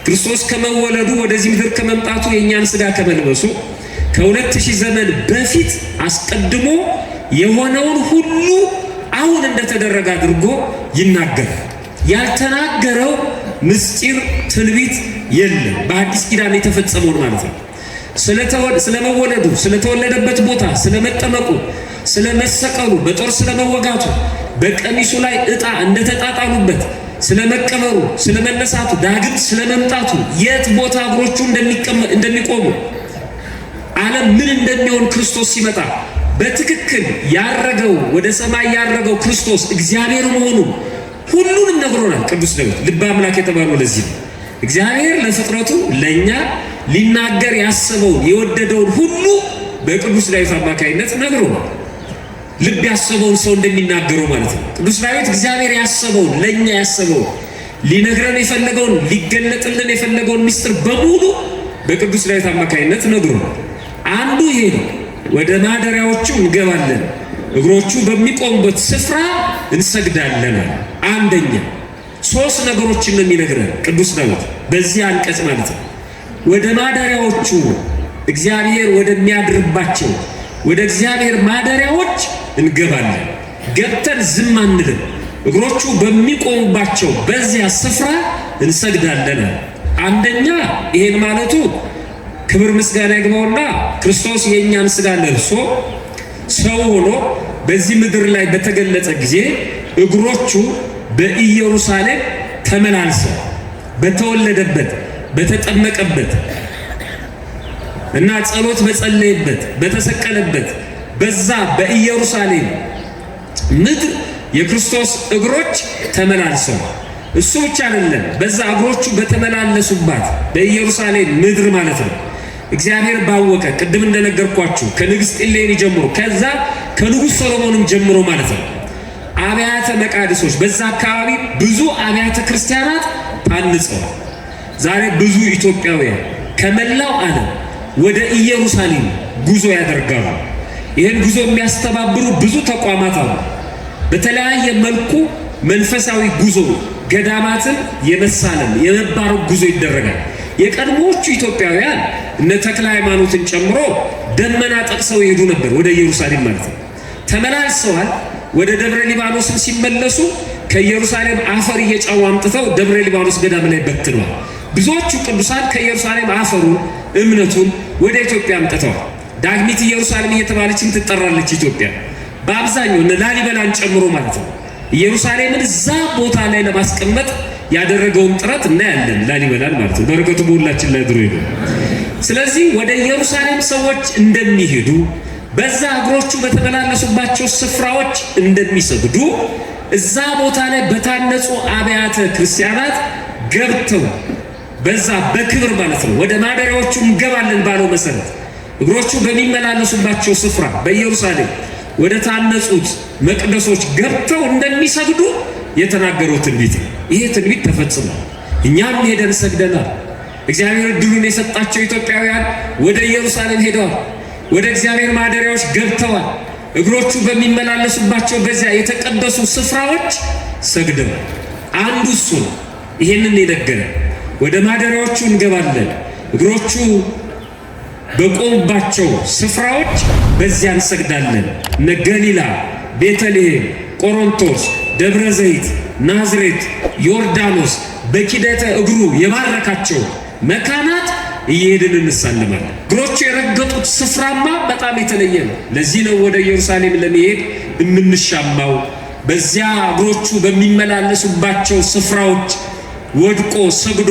ክርስቶስ ከመወለዱ ወደዚህ ምድር ከመምጣቱ የእኛን ሥጋ ከመልበሱ ከ2000 ዘመን በፊት አስቀድሞ የሆነውን ሁሉ አሁን እንደተደረገ አድርጎ ይናገራል። ያልተናገረው ምስጢር ትንቢት የለም። በአዲስ ኪዳን የተፈጸመውን ማለት ነው። ስለመወለዱ፣ ስለተወለደበት ቦታ፣ ስለመጠመቁ፣ ስለመሰቀሉ፣ በጦር ስለመወጋቱ፣ በቀሚሱ ላይ ዕጣ እንደተጣጣሉበት፣ ስለመቀበሩ፣ ስለመነሳቱ፣ ዳግም ስለመምጣቱ፣ የት ቦታ እግሮቹ እንደሚቆሙ፣ ዓለም ምን እንደሚሆን ክርስቶስ ሲመጣ በትክክል ያረገው ወደ ሰማይ ያረገው ክርስቶስ እግዚአብሔር መሆኑ ሁሉንም ነግሮናል ቅዱስ ዳዊት። ልበ አምላክ የተባለው ለዚህ ነው። እግዚአብሔር ለፍጥረቱ ለኛ ሊናገር ያሰበውን የወደደውን ሁሉ በቅዱስ ዳዊት አማካይነት ነግሮናል። ልብ ያሰበውን ሰው እንደሚናገረው ማለት ነው። ቅዱስ ዳዊት እግዚአብሔር ያሰበውን ለኛ ያሰበውን ሊነግረን የፈለገውን ሊገለጥልን የፈለገውን ምስጢር በሙሉ በቅዱስ ዳዊት አማካይነት ነግሮናል። አንዱ ይሄ ነው። ወደ ማደሪያዎቹ እንገባለን፣ እግሮቹ በሚቆሙበት ስፍራ እንሰግዳለን። አንደኛ 3 ነገሮችን ነው የሚነግረን ቅዱስ ዳዊት በዚህ አንቀጽ ማለት ነው። ወደ ማደሪያዎቹ እግዚአብሔር ወደሚያድርባቸው ወደ እግዚአብሔር ማደሪያዎች እንገባለን። ገብተን ዝም አንልም። እግሮቹ በሚቆሙባቸው በዚያ ስፍራ እንሰግዳለን። አንደኛ ይሄን ማለቱ ክብር ምስጋና ይግባውና ክርስቶስ የእኛን ሥጋ ለብሶ ሰው ሆኖ በዚህ ምድር ላይ በተገለጸ ጊዜ እግሮቹ በኢየሩሳሌም ተመላልሰው በተወለደበት በተጠመቀበት እና ጸሎት በጸለየበት በተሰቀለበት በዛ በኢየሩሳሌም ምድር የክርስቶስ እግሮች ተመላልሰው፣ እሱ ብቻ አይደለም፣ በዛ እግሮቹ በተመላለሱባት በኢየሩሳሌም ምድር ማለት ነው እግዚአብሔር ባወቀ ቅድም እንደነገርኳችሁ ከንግሥት እሌኒ ጀምሮ ከዛ ከንጉሥ ሰሎሞንም ጀምሮ ማለት ነው አብያተ መቃድሶች በዛ አካባቢ ብዙ አብያተ ክርስቲያናት ታንጸዋል። ዛሬ ብዙ ኢትዮጵያውያን ከመላው ዓለም ወደ ኢየሩሳሌም ጉዞ ያደርጋሉ። ይህን ጉዞ የሚያስተባብሩ ብዙ ተቋማት አሉ። በተለያየ መልኩ መንፈሳዊ ጉዞ ገዳማትን የመሳለም የመባረክ ጉዞ ይደረጋል። የቀድሞዎቹ ኢትዮጵያውያን እነ ተክለ ሃይማኖትን ጨምሮ ደመና ጠቅሰው ይሄዱ ነበር ወደ ኢየሩሳሌም ማለት ነው። ተመላልሰዋል። ወደ ደብረ ሊባኖስም ሲመለሱ ከኢየሩሳሌም አፈር እየጫኑ አምጥተው ደብረ ሊባኖስ ገዳም ላይ በትነዋል። ብዙዎቹ ቅዱሳን ከኢየሩሳሌም አፈሩን እምነቱን ወደ ኢትዮጵያ አምጥተዋል። ዳግሚት ኢየሩሳሌም እየተባለችም ትጠራለች ኢትዮጵያ በአብዛኛው እነ ላሊበላን ጨምሮ ማለት ነው። ኢየሩሳሌምን እዛ ቦታ ላይ ለማስቀመጥ ያደረገውን ጥረት እናያለን። ላሊበላን ማለት ነው። በረከቱ በሁላችን ላይ ድሮ ይሁን። ስለዚህ ወደ ኢየሩሳሌም ሰዎች እንደሚሄዱ በዛ እግሮቹ በተመላለሱባቸው ስፍራዎች እንደሚሰግዱ እዛ ቦታ ላይ በታነጹ አብያተ ክርስቲያናት ገብተው በዛ በክብር ማለት ነው ወደ ማደሪያዎቹ እንገባለን ባለው መሰረት እግሮቹ በሚመላለሱባቸው ስፍራ በኢየሩሳሌም ወደ ታነጹት መቅደሶች ገብተው እንደሚሰግዱ የተናገረው ትንቢት ነው። ይሄ ትንቢት ተፈጽሟል። እኛም ሄደን ሰግደናል። እግዚአብሔር እድሉን የሰጣቸው ኢትዮጵያውያን ወደ ኢየሩሳሌም ሄደዋል። ወደ እግዚአብሔር ማደሪያዎች ገብተዋል። እግሮቹ በሚመላለሱባቸው በዚያ የተቀደሱ ስፍራዎች ሰግደዋል። አንዱ እሱ ነው። ይሄንን የነገረ ወደ ማደሪያዎቹ እንገባለን፣ እግሮቹ በቆሙባቸው ስፍራዎች በዚያ እንሰግዳለን። እነ ገሊላ፣ ቤተልሔም፣ ቆሮንቶስ፣ ደብረ ዘይት፣ ናዝሬት፣ ዮርዳኖስ በኪደተ እግሩ የባረካቸው መካናት እየሄድን እንሳለማለን። እግሮቹ የረገጡት ስፍራማ በጣም የተለየ ነው። ለዚህ ነው ወደ ኢየሩሳሌም ለመሄድ የምንሻማው። በዚያ እግሮቹ በሚመላለሱባቸው ስፍራዎች ወድቆ ሰግዶ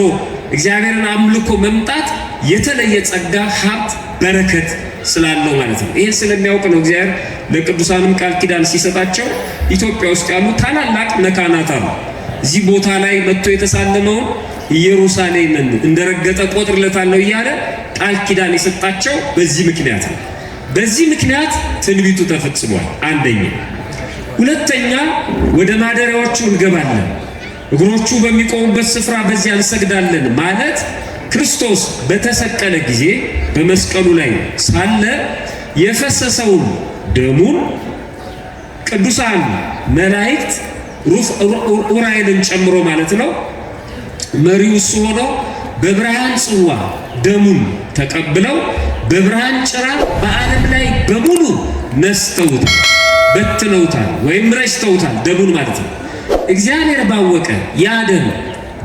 እግዚአብሔርን አምልኮ መምጣት የተለየ ጸጋ፣ ሀብት፣ በረከት ስላለው ማለት ነው። ይህን ስለሚያውቅ ነው እግዚአብሔር ለቅዱሳንም ቃል ኪዳን ሲሰጣቸው ኢትዮጵያ ውስጥ ያሉ ታላላቅ መካናት አሉ። እዚህ ቦታ ላይ መጥቶ የተሳለመውን ኢየሩሳሌምን እንደረገጠ ቆጥርለታለሁ እያለ ቃል ኪዳን የሰጣቸው በዚህ ምክንያት ነው። በዚህ ምክንያት ትንቢቱ ተፈጽሟል። አንደኛ። ሁለተኛ ወደ ማደሪያዎቹ እንገባለን፣ እግሮቹ በሚቆሙበት ስፍራ በዚያ እንሰግዳለን ማለት ክርስቶስ በተሰቀለ ጊዜ በመስቀሉ ላይ ሳለ የፈሰሰውን ደሙን ቅዱሳን መላእክት ኡራኤልን ጨምሮ ማለት ነው መሪው እሱ ሆኖ በብርሃን ጽዋ ደሙን ተቀብለው በብርሃን ጭራ በዓለም ላይ በሙሉ ነስተውታል፣ በትነውታል ወይም ረጭተውታል ደሙን ማለት ነው። እግዚአብሔር ባወቀ ያ ደም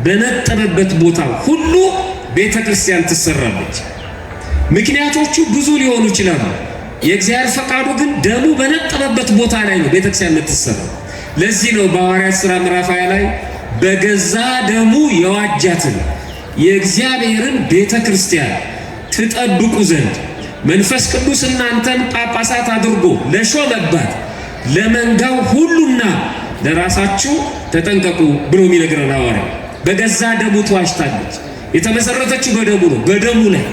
በነጠበበት ቦታ ሁሉ ቤተ ክርስቲያን ትሰራለች። ምክንያቶቹ ብዙ ሊሆኑ ይችላሉ። የእግዚአብሔር ፈቃዱ ግን ደሙ በነጠበበት ቦታ ላይ ነው ቤተ ክርስቲያን የምትሰራው። ለዚህ ነው በሐዋርያት ሥራ ምዕራፍ 20 ላይ በገዛ ደሙ የዋጃትን የእግዚአብሔርን ቤተ ክርስቲያን ትጠብቁ ዘንድ መንፈስ ቅዱስ እናንተን ጳጳሳት አድርጎ ለሾመባት ለመንጋው ሁሉና ለራሳችሁ ተጠንቀቁ ብሎ የሚነግረን ሐዋርያ። በገዛ ደሙ ተዋጅታለች። የተመሰረተችው በደሙ ነው። በደሙ ላይ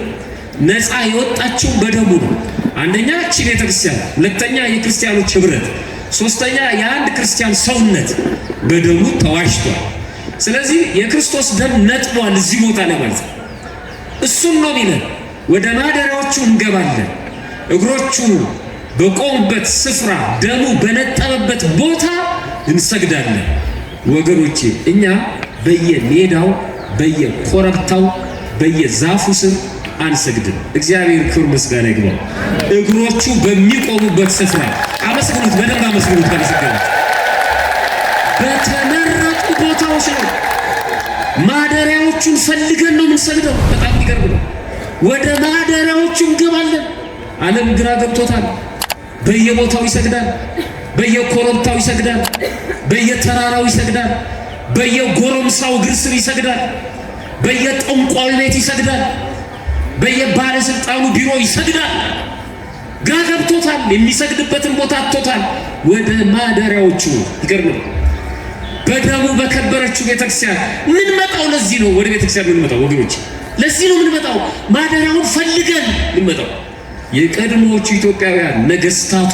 ነፃ የወጣችው በደሙ ነው። አንደኛ እቺ ቤተ ክርስቲያን፣ ሁለተኛ የክርስቲያኖች ህብረት፣ ሶስተኛ የአንድ ክርስቲያን ሰውነት በደሙ ተዋጅቷል። ስለዚህ የክርስቶስ ደም ነጥቧል እዚህ ቦታ ላይ ማለት ነው። እሱም ነው የሚለን ወደ ማደሪያዎቹ እንገባለን፣ እግሮቹ በቆሙበት ስፍራ ደሙ በነጠበበት ቦታ እንሰግዳለን። ወገኖቼ እኛ በየሜዳው በየኮረብታው በየዛፉ ስር አንሰግድም። እግዚአብሔር ክብር ምስጋና ይግባው። እግሮቹ በሚቆሙበት ስፍራ አመስግኑት፣ በደንብ አመስግኑት። ተመስገኑ። በተመረጡ ቦታዎች ነው። ማደሪያዎቹን ፈልገን ነው የምንሰግደው። በጣም ይገርም ነው። ወደ ማደሪያዎቹ እንገባለን። ዓለም ግራ ገብቶታል። በየቦታው ይሰግዳል፣ በየኮረብታው ይሰግዳል፣ በየተራራው ይሰግዳል፣ በየጎረምሳው እግር ስር ይሰግዳል፣ በየጠንቋዩ ቤት ይሰግዳል፣ በየባለስልጣኑ ቢሮ ይሰግዳል። ግራ ገብቶታል። የሚሰግድበትን ቦታ አጥቶታል። ወደ ማደሪያዎቹ ይገርም። በደሙ በከበረችው ቤተክርስቲያን ምን መጣው? ለዚህ ነው ወደ ቤተክርስቲያን ምን መጣው ወገኖች፣ ለዚህ ነው ምን መጣው። ማደሪያውን ፈልገን ምን መጣው። የቀድሞዎቹ ኢትዮጵያውያን ነገስታቱ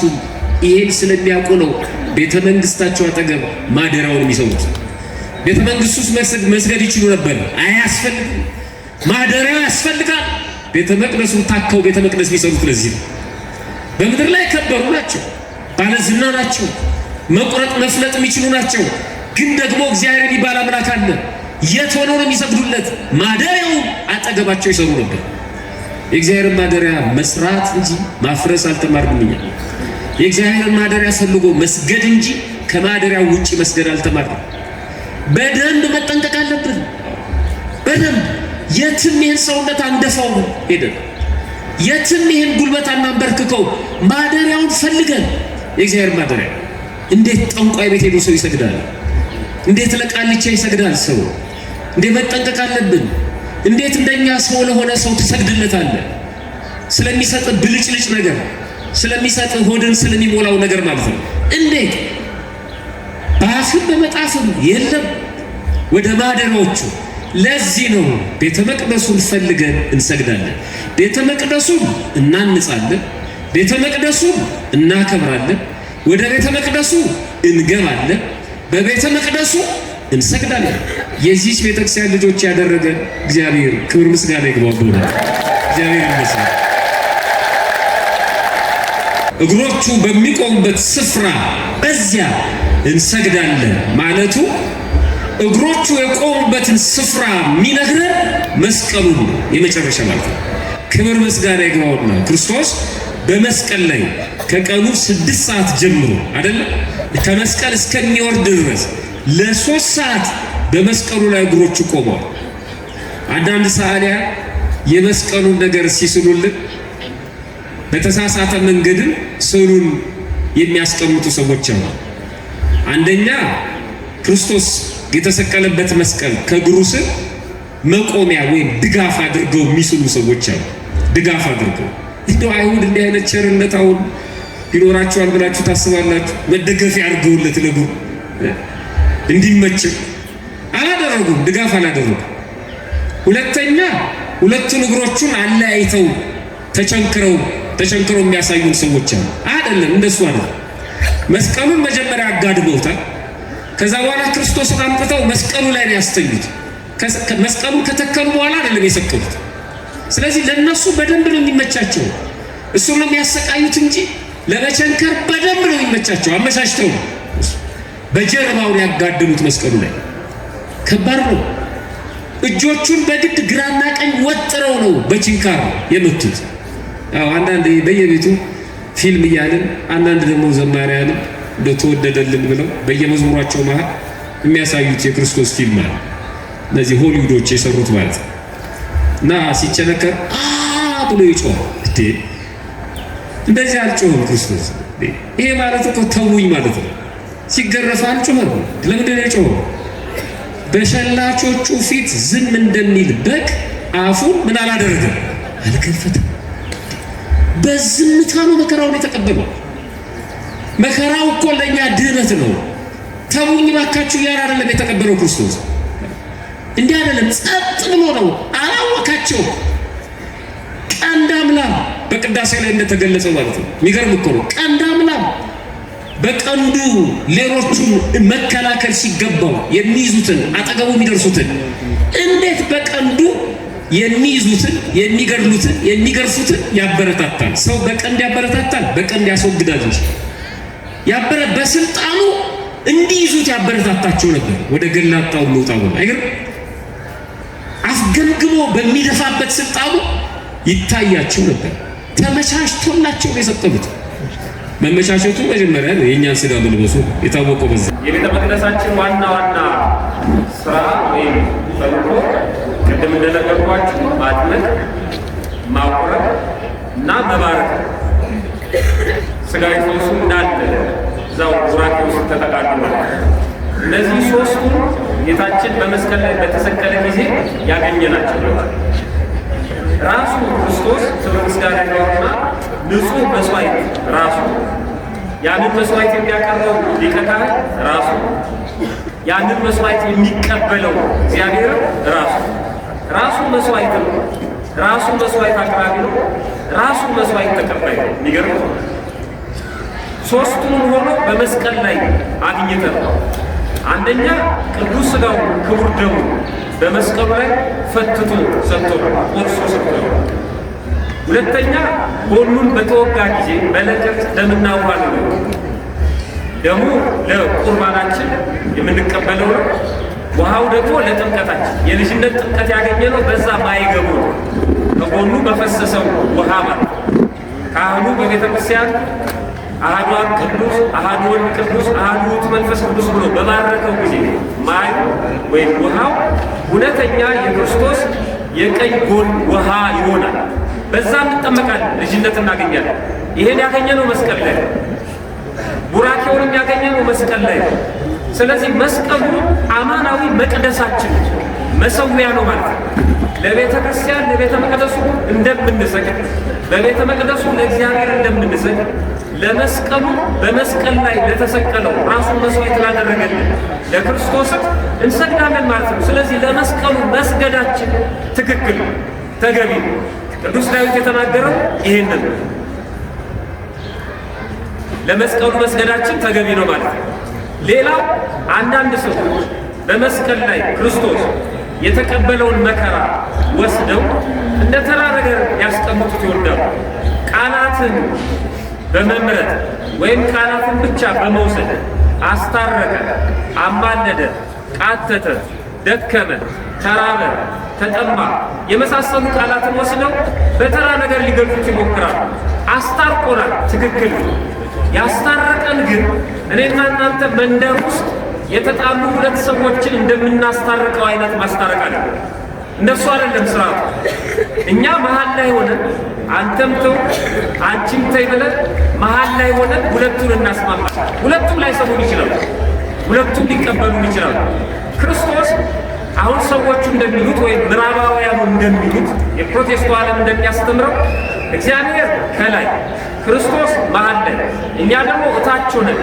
ይሄን ስለሚያውቁ ነው ቤተ መንግስታቸው አጠገብ ማደሪያውን የሚሰሩት። ቤተ መንግስቱ ውስጥ መስገድ ይችሉ ነበር። አያስፈልግም፣ ማደሪያው ያስፈልጋል። ቤተ መቅደሱ ታከው ቤተ መቅደስ የሚሰሩት ለዚህ ነው። በምድር ላይ ከበሩ ናቸው፣ ባለዝና ናቸው፣ መቁረጥ መፍለጥ የሚችሉ ናቸው። ግን ደግሞ እግዚአብሔር የሚባል አምላክ አለ። የት ሆነው ነው የሚሰግዱለት? ማደሪያው አጠገባቸው ይሰሩ ነበር። የእግዚአብሔርን ማደሪያ መስራት እንጂ ማፍረስ አልተማርንም እኛ። የእግዚአብሔርን ማደሪያ ፈልጎ መስገድ እንጂ ከማደሪያው ውጪ መስገድ አልተማርንም። በደንብ መጠንቀቅ አለብን። በደንብ የትም ይሄን ሰውነት አንደፋው ሄደን የትም ይሄን ጉልበት አናንበርክከው ማደሪያውን ፈልገን የእግዚአብሔር ማደሪያ። እንዴት ጠንቋይ ቤት ሄዶ ሰው ይሰግዳል? እንዴት ለቃልቻ ይሰግዳል ሰው? እንዴት መጠንቀቅ አለብን። እንዴት እንደኛ ሰው ለሆነ ሰው ትሰግድለታለህ? ስለሚሰጥ ብልጭልጭ ነገር፣ ስለሚሰጥ ሆድን ስለሚሞላው ነገር ማለት ነው። እንዴት በአፍም በመጣፍም የለም። ወደ ማደሪያዎቹ ለዚህ ነው ቤተ መቅደሱን ፈልገን እንሰግዳለን፣ ቤተ መቅደሱን እናንጻለን፣ ቤተ መቅደሱን እናከብራለን፣ ወደ ቤተ መቅደሱ እንገባለን፣ በቤተ መቅደሱ እንሰግዳለን። የዚህች ቤተክርስቲያን ልጆች ያደረገ እግዚአብሔር ክብር ምስጋና ይግባው። እግዚአብሔር ይመስገን። እግሮቹ በሚቆሙበት ስፍራ በዚያ እንሰግዳለን ማለቱ እግሮቹ የቆሙበትን ስፍራ የሚነግረን መስቀሉን የመጨረሻ ማለት ነው። ክብር ምስጋና ይግባውና ክርስቶስ በመስቀል ላይ ከቀኑ 6 ሰዓት ጀምሮ አይደለም ከመስቀል እስከሚወርድ ድረስ ለ3 ሰዓት በመስቀሉ ላይ እግሮቹ ቆመዋል። አንዳንድ ሰዓሊያ የመስቀሉን ነገር ሲስሉልን በተሳሳተ መንገድን ስዕሉን የሚያስቀምጡ ሰዎች አሉ። አንደኛ ክርስቶስ የተሰቀለበት መስቀል ከእግሩ ስር መቆሚያ ወይም ድጋፍ አድርገው የሚስሉ ሰዎች አሉ። ድጋፍ አድርገው እንደው አይሁድ እንዲህ አይነት ቸርነት አሁን ይኖራቸዋል ብላችሁ ታስባላችሁ? መደገፊያ አድርገውለት ለእግሩ እንዲመች አላደረጉም፣ ድጋፍ አላደረጉም። ሁለተኛ ሁለቱን እግሮቹን አለያይተው ተቸንክረው የሚያሳዩን ሰዎች አሉ። አይደለም እንደሱ አይደለም። መስቀሉን መጀመሪያ አጋድመውታል። ከዛ በኋላ ክርስቶስን አምጥተው መስቀሉ ላይ ነው ያስተኙት። መስቀሉን ከተከሉ በኋላ አይደለም የሰቀሉት። ስለዚህ ለነሱ በደንብ ነው የሚመቻቸው። እሱን ነው የሚያሰቃዩት እንጂ ለመቸንከር በደንብ ነው የሚመቻቸው። አመቻችተው ነው በጀርባው ያጋድሙት መስቀሉ ላይ። ከባድ ነው። እጆቹን በግድ ግራና ቀኝ ወጥረው ነው በችንካር የመቱት። አንዳንድ በየቤቱ ፊልም እያልን አንዳንድ ደግሞ ዘማሪያንም እንደተወደደልን ብለው በየመዝሙራቸው መሃል የሚያሳዩት የክርስቶስ ፊልም አለ። እነዚህ ሆሊውዶች የሰሩት ማለት ነው። እና ሲቸነከር ብሎ ይጮሃል። እንደዚህ አልጮህም ክርስቶስ። ይሄ ማለት እኮ ተውኝ ማለት ነው። ሲገረፍ አልጮህም። ለምንድን ነው የጮኸው? በሸላቾቹ ፊት ዝም እንደሚል በግ አፉን ምን አላደረገም? አልከፈተም። በዝምታ ነው መከራውን የተቀበለው። መከራው እኮ ለኛ ድህነት ነው። ተውኝ ባካችሁ እያለ አይደለም የተቀበለው ክርስቶስ። እንዲህ አይደለም፣ ጸጥ ብሎ ነው። አላወካቸው። ቀንድ አምላክ በቅዳሴ ላይ እንደተገለጸው ማለት ነው። የሚገርም እኮ ነው። ቀንድ አምላክ በቀንዱ ሌሎቹን መከላከል ሲገባው የሚይዙትን አጠገቡ የሚደርሱትን እንዴት በቀንዱ የሚይዙትን የሚገድሉትን የሚገርፉትን ያበረታታል? ሰው በቀንድ ያበረታታል? በቀንድ ያስወግዳል እንጂ በስልጣኑ እንዲይዙት ያበረታታቸው ነበር። ወደ ገላጣው ልውጣው አይገርም? አፍገምግሞ በሚደፋበት ስልጣኑ ይታያቸው ነበር። ተመቻችቶላቸው የሰጠሉት መመቻቸቱ መጀመሪያ ነው። የእኛን ስጋ መልበሱ የታወቀው በዛ የቤተ መቅደሳችን ዋና ስራ ወይም ተልእኮ ቅድም እንደነገርኳችሁ ማጥመቅ፣ ማቁረብ እና መባረክ። ስጋዊ ፈውሱ እንዳለ እዛው ቡራኬ ውስጥ ተጠቃልሏል። እነዚህ ሶስቱ ጌታችን በመስቀል ላይ በተሰቀለ ጊዜ ያገኘናቸው ራሱ ክርስቶስ ክብር ምስጋና ይግባውና ንጹሕ መስዋዕት ራሱ ያንን መስዋዕት የሚያቀርበው ሊቀ ካህን ራሱ ያንን መስዋዕት የሚቀበለው እግዚአብሔር ራሱ መስዋዕት ነው። ራሱ መስዋዕት አቅራቢ ነው። ራሱ መስዋዕት ተቀባይ ነው። የሚገርም ነው። ሶስቱን ሆኖ በመስቀል ላይ አግኝተን አንደኛ ቅዱስ ሥጋው ክቡር ደሙ በመስቀሉ ላይ ፈትቶ ሰጥቶ ቆርሶ ሰጥቶ፣ ሁለተኛ ጎኑን በተወጋ ጊዜ መለከት ደምና ውሃ ነው። ደሙ ለቁርባናችን የምንቀበለው ነው። ውሃው ደግሞ ለጥምቀታችን የልጅነት ጥምቀት ያገኘነው በዛ ማይገቡ ነው። ከጎኑ በፈሰሰው ውሃ ማለት ካህኑ በቤተ ክርስቲያን አሐዱ አብ ቅዱስ፣ አሐዱ ወልድ ቅዱስ፣ አሐዱ ውእቱ መንፈስ ቅዱስ ብሎ በባረከው ጊዜ ማዩ ወይም ውሃው እውነተኛ የክርስቶስ የቀኝ ጎን ውሃ ይሆናል። በዛ እንጠመቃለን፣ ልጅነት እናገኛለን። ይሄን ያገኘነው መስቀል ላይ ነው። ቡራኬውን ያገኘነው መስቀል ላይ ነው። ስለዚህ መስቀሉ አማናዊ መቅደሳችን መሰዊያ ነው ማለት ነው። ለቤተ ክርስቲያን ለቤተ መቅደሱ እንደምንሰግድ፣ በቤተ መቅደሱ ለእግዚአብሔር እንደምንሰግድ፣ ለመስቀሉ በመስቀል ላይ ለተሰቀለው ራሱን መስዋዕት ላደረገልን ለክርስቶስ እንሰግዳለን ማለት ነው። ስለዚህ ለመስቀሉ መስገዳችን ትክክል ተገቢ ነው። ቅዱስ ዳዊት የተናገረው ይሄንን ለመስቀሉ መስገዳችን ተገቢ ነው ማለት ነው። ሌላው አንዳንድ ሰው በመስቀል ላይ ክርስቶስ የተቀበለውን መከራ ወስደው እንደ ተራ ነገር ያስቀምጡት ይወዳሉ። ቃላትን በመምረጥ ወይም ቃላትን ብቻ በመውሰድ አስታረቀ፣ አማለደ፣ ቃተተ፣ ደከመ፣ ተራበ፣ ተጠማ የመሳሰሉ ቃላትን ወስደው በተራ ነገር ሊገልጹት ይሞክራሉ። አስታርቆናል፣ ትክክል። ያስታረቀን ግን እኔና እናንተ መንደር ውስጥ የተጣሉ ሁለት ሰዎችን እንደምናስታርቀው አይነት ማስታረቅ አለ። እነሱ አይደለም ስርዓቱ። እኛ መሀል ላይ ሆነን አንተም ተው አንቺም ተይ ብለን መሀል ላይ ሆነን ሁለቱን እናስማማለን። ሁለቱም ላይ ሰሙን ይችላሉ፣ ሁለቱም ሊቀበሉን ይችላሉ። ክርስቶስ አሁን ሰዎቹ እንደሚሉት ወይም ምዕራባውያኑ እንደሚሉት የፕሮቴስታንቱ ዓለም እንደሚያስተምረው እግዚአብሔር ከላይ ክርስቶስ መሀል ላይ እኛ ደግሞ እታች ሆነን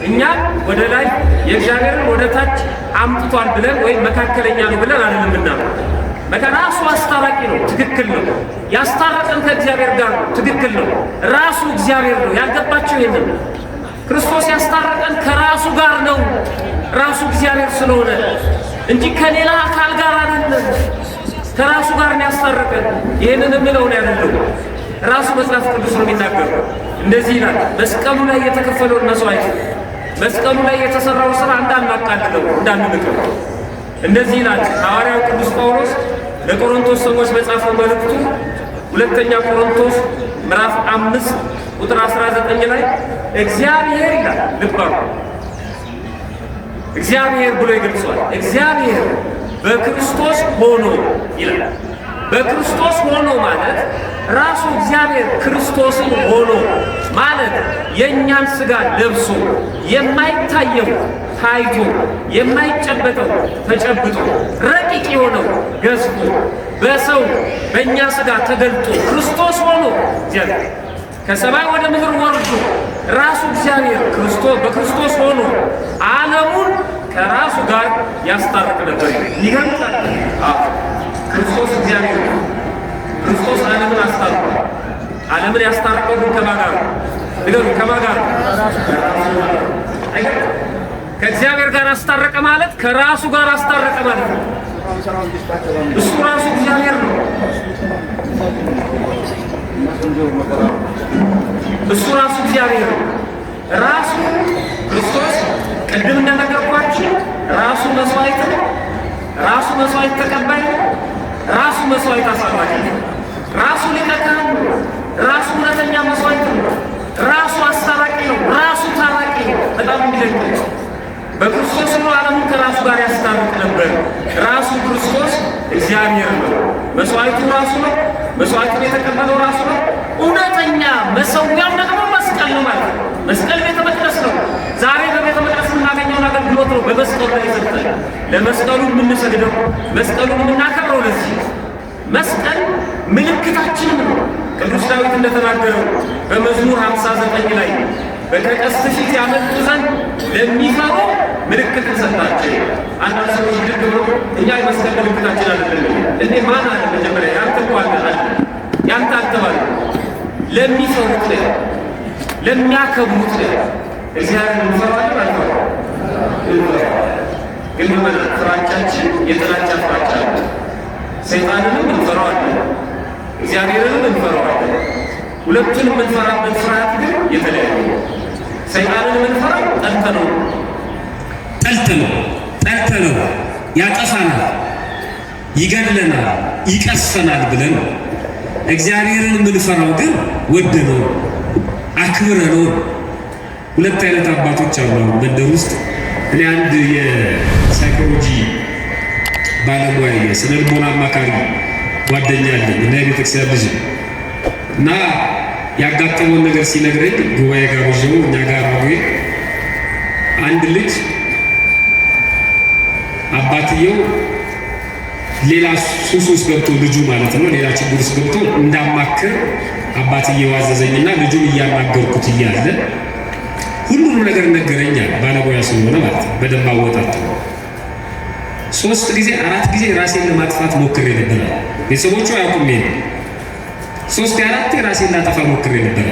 እኛን ወደ ላይ የእግዚአብሔርን ወደ ታች አምጥቷል ብለን ወይም መካከለኛ ነው ብለን አይደለምና ራሱ አስታራቂ ነው፣ ትክክል ነው። ያስታረቀን ከእግዚአብሔር ጋር ነው፣ ትክክል ነው። ራሱ እግዚአብሔር ነው። ያልገባቸው ይሄንን ክርስቶስ ያስታረቀን ከራሱ ጋር ነው፣ ራሱ እግዚአብሔር ስለሆነ እንጂ ከሌላ አካል ጋር አይደለም። ከራሱ ጋር ነው ያስታረቀን። ይሄንን የምለው ነው ያለው ራሱ መጽሐፍ ቅዱስ ነው የሚናገረው። እንደዚህ ይላል፣ መስቀሉ ላይ የተከፈለውን መስዋዕት መስቀሉ ላይ የተሰራው ስራ እንዳናቃልለው እንዳንንቀው። እንደዚህ ይላል ሐዋርያው ቅዱስ ጳውሎስ ለቆሮንቶስ ሰዎች በጻፈው መልእክቱ ሁለተኛ ቆሮንቶስ ምዕራፍ 5 ቁጥር 19 ላይ እግዚአብሔር ይላል። ልባሩ እግዚአብሔር ብሎ ይገልጸዋል። እግዚአብሔር በክርስቶስ ሆኖ ይላል። በክርስቶስ ሆኖ ማለት ራሱ እግዚአብሔር ክርስቶስን ሆኖ ማለት የእኛን ሥጋ ለብሶ የማይታየው ታይቶ የማይጨበጠው ተጨብጦ ረቂቅ የሆነው ገዝፎ በሰው በእኛ ሥጋ ተገልጦ ክርስቶስ ሆኖ እግዚአብሔር ከሰማይ ወደ ምድር ወርዶ ራሱ እግዚአብሔር በክርስቶስ ሆኖ ዓለሙን ከራሱ ጋር ያስታርቅ ነበር። ይገርምታል። ክርስቶስ እግዚአብሔር ነው። ክርስቶስ ዓለምን አስታርቋል። ዓለምን ያስታርቀው ግን ከማን ጋር ነው? ንገሩ፣ ከማን ጋር ነው? ከእግዚአብሔር ጋር አስታረቀ ማለት ከራሱ ጋር አስታረቀ ማለት ነው። እሱ ራሱ እግዚአብሔር ነው። እሱ ራሱ እግዚአብሔር ነው። ራሱ ክርስቶስ ቅድም እንደነገርኳችሁ ራሱ መስዋዕት ነው። ራሱ መስዋዕት ተቀባይ ነው። ራሱ መስዋዕት አሳራጊ ነው። ራሱ ሊቀ ካህን ነው። ራሱ እውነተኛ መስዋዕት ነው። ራሱ አስታራቂ ነው። ራሱ ታራቂ ነው። በጣም የሚደንቅ ነው። በክርስቶስ ነው ዓለሙን ከራሱ ጋር ያስታርቅ ነበር። ራሱ ክርስቶስ እግዚአብሔር ነው። መስዋዕቱ ራሱ ነው። መስዋዕቱን የተቀበለው ራሱ ነው። እውነተኛ መሰዊያው ደግሞ መስቀል ነው ማለት ነው። መስቀል ቤተ መቅደስ ነው። ዛሬ በቤተ መቅደስ የምናገኘውን አገልግሎት ነው በመስቀሉ ላይ ይሰጣል። ለመስቀሉ የምንሰግደው መስቀሉን የምናከብረው ለዚህ መስቀል ምልክታችን ነው። ቅዱስ ዳዊት እንደተናገረው በመዝሙር 59 ላይ በቀስት ፊት ያመልጡ ዘንድ ለሚፈሩ ምልክት ሰጣቸው። አንዳንድ ሰዎች ልክ ብሎ እኛ የመስቀል ምልክታችን አይደለም እንዴ? ማን አለ? መጀመሪያ ያንተ እንኳን አለ ያንተ አልተባለ ለሚፈሩት ነው፣ ለሚያከብሩት ነው። እግዚአብሔር እንፈራለን አልፈራ ግን ፍራቻችን የጥላቻ ፍራቻ ነው። ሰይጣንንም እንፈራዋለን፣ እግዚአብሔርንም እንፈራዋለን። ሁለቱን የምንፈራበት ፍርሃት ግን የተለያየ ነው። ሰይጣንን የምንፈራው ጠልተነው ያጠፋናል፣ ይገድለናል፣ ይቀስፈናል ብለን እግዚአብሔርን የምንፈራው ግን ወደነው አክብረነው። ሁለት አይነት አባቶች አሉ መንደር ውስጥ። እኔ አንድ የሳይኮሎጂ ባለሙያ የስነ ልቦና አማካሪ ጓደኛ አለኝ እና የቤተክርስቲያን ልጅ እና ያጋጠመውን ነገር ሲነግረኝ ጉባኤ ጋብዤው እኛ ጋር አብሬ አንድ ልጅ አባትየው ሌላ ሱስ ውስጥ ገብቶ ልጁ ማለት ነው ሌላ ችግር ውስጥ ገብቶ እንዳማክር አባትየው አዘዘኝና ልጁን እያናገርኩት እያለ ሁሉንም ነገር ነገረኛል። ባለሙያ ስለሆነ ማለት ነው። በደንብ አወጣጥ 3 ጊዜ 4 ጊዜ ራሴን ለማጥፋት ሞክሬ ነበር። ቤተሰቦቹ አያውቁም። ይሄ 3 4 ራሴን ላጠፋ ሞክሬ ነበር።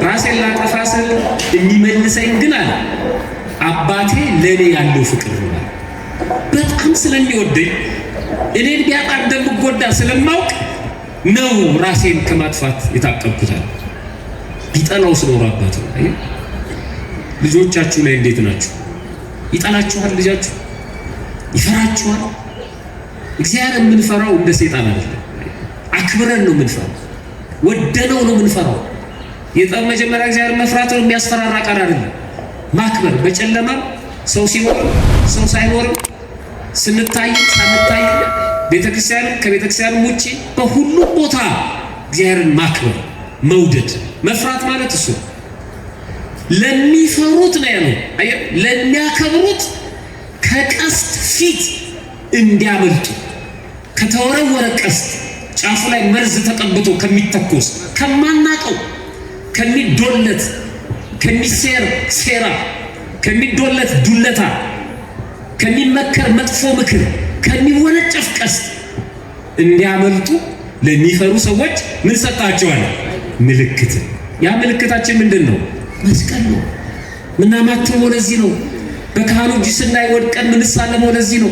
ራሴን ላጠፋ ስል የሚመልሰኝ ግን አለ አባቴ ለኔ ያለው ፍቅር ነው። በጣም ስለሚወደኝ እኔን ቢያጣ እንደምጎዳ ስለማውቅ ነው ራሴን ከማጥፋት የታቀብኩታል። ቢጠላው ስለሆነ አባቱ አይ ልጆቻችሁ ላይ እንዴት ናችሁ? ይጠላችኋል? ልጃችሁ ይፈራችኋል? እግዚአብሔር የምንፈራው እንደ ሰይጣን አይደለም። አክብረን ነው የምንፈራው፣ ወደነው ነው የምንፈራው። የጠብ መጀመሪያ እግዚአብሔር መፍራት ነው፣ የሚያስፈራራ ቃል አይደለም። ማክበር በጨለማ ሰው ሲኖር ሰው ሳይኖር ስንታይ ሳንታይ ቤተክርስቲያን ከቤተክርስቲያን ውጪ በሁሉ ቦታ እግዚአብሔርን ማክበር መውደድ መፍራት ማለት እሱ ለሚፈሩት ነው ያለው። ለሚያከብሩት ከቀስት ፊት እንዲያመልጡ ከተወረወረ ቀስት ጫፉ ላይ መርዝ ተቀብቶ ከሚተኮስ ከማናቀው ከሚዶለት ከሚሴር ሴራ ከሚዶለት ዱለታ ከሚመከር መጥፎ ምክር ከሚወነጨፍ ቀስት እንዲያመልጡ ለሚፈሩ ሰዎች ምን ሰጣቸዋል? ምልክት። ያ ምልክታችን ምንድነው? መስቀል ነው። ምናማተው ለዚህ ነው። በካህኑ እጅ ስናይ ወድቀን ምንሳለመው ለዚህ ነው።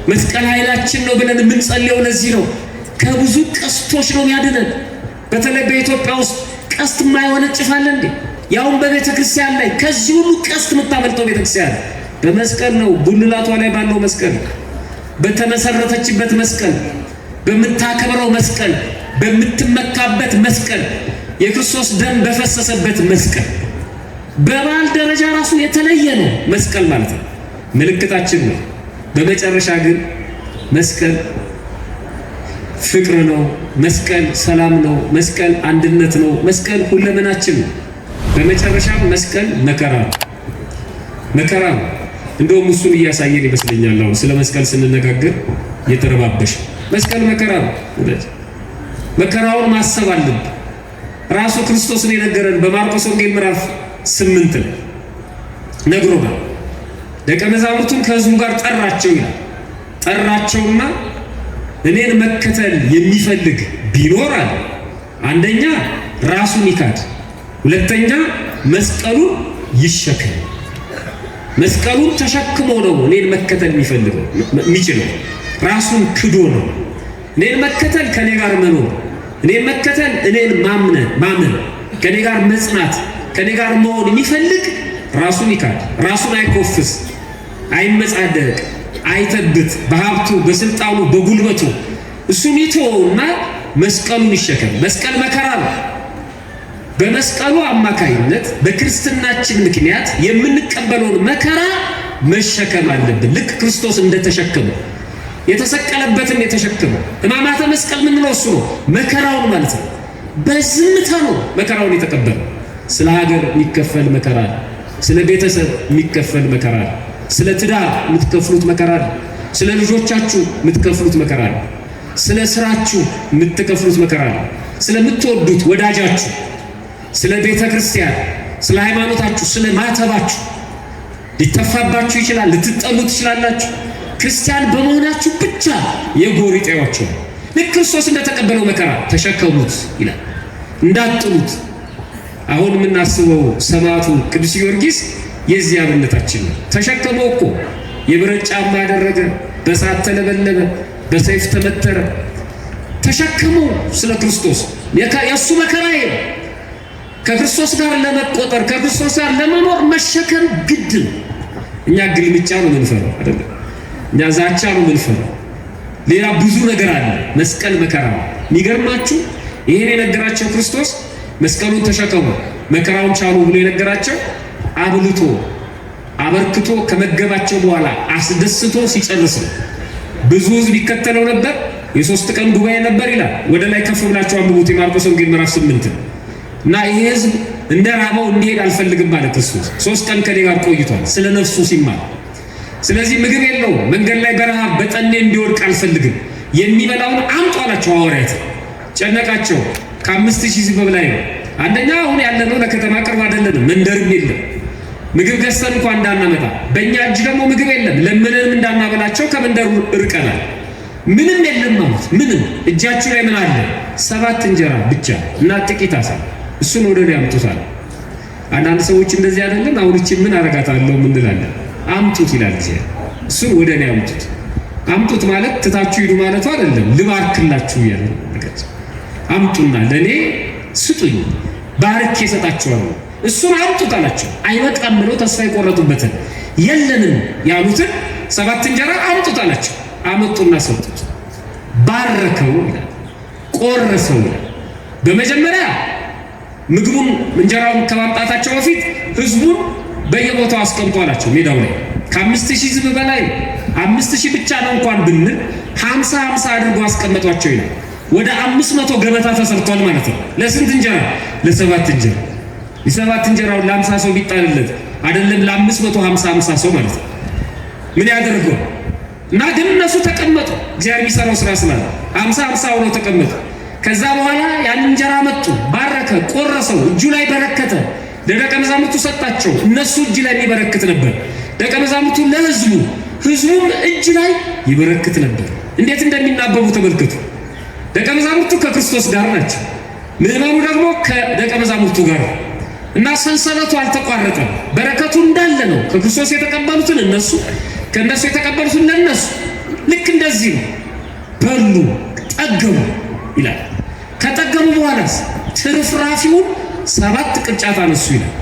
መስቀል ኃይላችን ነው ብለን የምንጸልየው ለዚህ ነው። ከብዙ ቀስቶች ነው ያድነን። በተለይ በኢትዮጵያ ውስጥ ቀስት የማይወነጭፋል እንዴ? ያውም በቤተ ክርስቲያን ላይ ከዚህ ሁሉ ቀስት የምታመልጠው ቤተ ክርስቲያን በመስቀል ነው። ጉልላቷ ላይ ባለው መስቀል፣ በተመሰረተችበት መስቀል፣ በምታከብረው መስቀል፣ በምትመካበት መስቀል፣ የክርስቶስ ደም በፈሰሰበት መስቀል፣ በባል ደረጃ ራሱ የተለየ ነው መስቀል ማለት ነው። ምልክታችን ነው። በመጨረሻ ግን መስቀል ፍቅር ነው። መስቀል ሰላም ነው። መስቀል አንድነት ነው። መስቀል ሁለመናችን ነው። በመጨረሻ መስቀል መከራ ነው። መከራ ነው። እንደውም እሱን እያሳየን ይመስለኛል። አሁን ስለ መስቀል ስንነጋገር የተረባበሽ መስቀል መከራ ነው። መከራውን ማሰብ አለብን። ራሱ ክርስቶስን የነገረን በማርቆስ ወንጌል ምዕራፍ 8 ላይ ነግሮናል። ደቀ መዛሙርቱን ከሕዝቡ ጋር ጠራቸው ይላል። ጠራቸውና እኔን መከተል የሚፈልግ ቢኖር አለ አንደኛ ራሱን ይካድ፣ ሁለተኛ መስቀሉን ይሸከም። መስቀሉን ተሸክሞ ነው እኔን መከተል የሚፈልገው የሚችለው። ራሱን ክዶ ነው እኔን መከተል፣ ከኔ ጋር መኖር፣ እኔን መከተል፣ እኔን ማመን፣ ከኔ ጋር መጽናት፣ ከኔ ጋር መሆን የሚፈልግ ራሱን ይካድ። ራሱን አይኮፍስ፣ አይመጻደቅ፣ አይተብት፣ በሀብቱ በስልጣኑ በጉልበቱ እሱን ይተውና መስቀሉን ይሸከም። መስቀል መከራ ነው። በመስቀሉ አማካይነት በክርስትናችን ምክንያት የምንቀበለውን መከራ መሸከም አለብን። ልክ ክርስቶስ እንደተሸከመው የተሰቀለበትን የተሸከመው ሕማማተ መስቀል ምንለው እሱ ነው። መከራውን ማለት ነው። በዝምታ ነው መከራውን የተቀበለው። ስለ ሀገር የሚከፈል መከራ፣ ስለ ቤተሰብ የሚከፈል መከራ፣ ስለ ትዳር የምትከፍሉት መከራ፣ ስለ ልጆቻችሁ የምትከፍሉት መከራ፣ ስለ ስራችሁ የምትከፍሉት መከራ፣ ስለምትወዱት ወዳጃችሁ፣ ስለ ቤተ ክርስቲያን፣ ስለ ሃይማኖታችሁ፣ ስለ ማተባችሁ ሊተፋባችሁ ይችላል። ልትጠሉ ትችላላችሁ። ክርስቲያን በመሆናችሁ ብቻ የጎሪጤዋችሁ ልክ ክርስቶስ እንደተቀበለው መከራ ተሸከሙት ይላል። እንዳጥሉት። አሁን የምናስበው ሰማዕቱ ቅዱስ ጊዮርጊስ የዚህ አብነታችን ነው። ተሸከመው እኮ የብረት ጫማ አደረገ፣ በእሳት ተለበለበ፣ በሰይፍ ተመተረ። ተሸከመው ስለ ክርስቶስ። የእሱ መከራ ይሄ ከክርስቶስ ጋር ለመቆጠር ከክርስቶስ ጋር ለመኖር መሸከም ግድ ነው። እኛ ግልምጫ ነው የምንፈራው አይደለም። እኛ ዛቻ ነው የምንፈራው። ሌላ ብዙ ነገር አለ። መስቀል መከራ ነው። የሚገርማችሁ ይሄን የነገራቸው ክርስቶስ መስቀሉን ተሸከሙ መከራውን ቻሉ ብሎ የነገራቸው አብልቶ አበርክቶ ከመገባቸው በኋላ አስደስቶ ሲጨርስ ነው። ብዙ ሕዝብ ይከተለው ነበር። የ3 ቀን ጉባኤ ነበር ይላል። ወደ ላይ ከፍ ብላችሁ አንብቡት የማርቆስ ወንጌል ምዕራፍ 8 እና ይሄ ሕዝብ እንደ ራበው እንዲሄድ አልፈልግም ማለት ክርስቶስ 3 ቀን ከኔ ጋር ቆይቷል ስለ ነፍሱ ሲማር። ስለዚህ ምግብ የለውም። መንገድ ላይ በረሃብ በጠኔ እንዲወድቅ አልፈልግም። የሚበላውን አምጡ አላቸው ሐዋርያት። ጨነቃቸው። ከ5000 ሕዝብ በላይ ነው። አንደኛ አሁን ያለነው ለከተማ ቅርብ አይደለም፣ መንደርም የለም። ምግብ ገዝተን እንኳን እንዳናመጣ በእኛ እጅ ደግሞ ምግብ የለም። ለምንም እንዳናበላቸው ከመንደሩ ርቀናል። ምንም የለም ማለት ምንም። እጃችሁ ላይ ምን አለ? 7 እንጀራ ብቻ እና ጥቂት አሳ። እሱን ወደ እኔ አምጡታል። አንዳንድ ሰዎች እንደዚህ አይደለም። አሁን እቺ ምን አረጋታለሁ ምን እንላለን? አምጡት ይላል እግዚአብሔር። እሱን ወደ እኔ አምጡት። አምጡት ማለት ትታችሁ ሂዱ ማለቱ አይደለም። ልባርክላችሁ ያለ ነገር አምጡና ለኔ ስጡኝ ባርኬ እሰጣችኋለሁ። እሱን አምጡት አላቸው። አይበቃም ብለው ተስፋ የቆረጡበትን የለንም ያሉትን 7 እንጀራ አምጡት አላቸው። አመጡና ሰጡት። ባረከው ይላል፣ ቆረሰው ይላል። በመጀመሪያ ምግቡን እንጀራውን ከማምጣታቸው በፊት ህዝቡን በየቦታው አስቀምጡ አላቸው። ሜዳው ላይ ከ5000 ሕዝብ በላይ 5000 ብቻ ነው እንኳን ብንል 50 አድርጎ አስቀመጧቸው ይላል። ወደ 500 ገበታ ተሰርቷል ማለት ነው። ለስንት እንጀራ? ለ7 እንጀራ። የ7 እንጀራውን ለ50 ሰው ቢጣልለት አይደለም ለ550 ሰው ማለት ነው። ምን ያደርገው እና ግን እነሱ ተቀመጡ። እግዚአብሔር የሚሰራው ስራ ስላለ 50 ሆነው ተቀመጡ። ከዛ በኋላ ያን እንጀራ መጡ፣ ባረከ፣ ቆረሰው፣ እጁ ላይ በረከተ፣ ለደቀ መዛሙርቱ ሰጣቸው። እነሱ እጅ ላይ ይበረክት ነበር፣ ደቀ መዛሙርቱ ለህዝቡ፣ ህዝቡም እጅ ላይ ይበረክት ነበር። እንዴት እንደሚናበቡ ተመልከቱ። ደቀ መዛሙርቱ ከክርስቶስ ጋር ናቸው፣ ምዕመኑ ደግሞ ከደቀ መዛሙርቱ ጋር እና ሰንሰለቱ አልተቋረጠም። በረከቱ እንዳለ ነው። ከክርስቶስ የተቀበሉትን እነሱ፣ ከእነሱ የተቀበሉትን ለእነሱ። ልክ እንደዚህ ነው። በሉ ጠገቡ ይላል። ከጠገቡ በኋላስ ትርፍራፊውን 7 ቅርጫት አነሱ ይላል።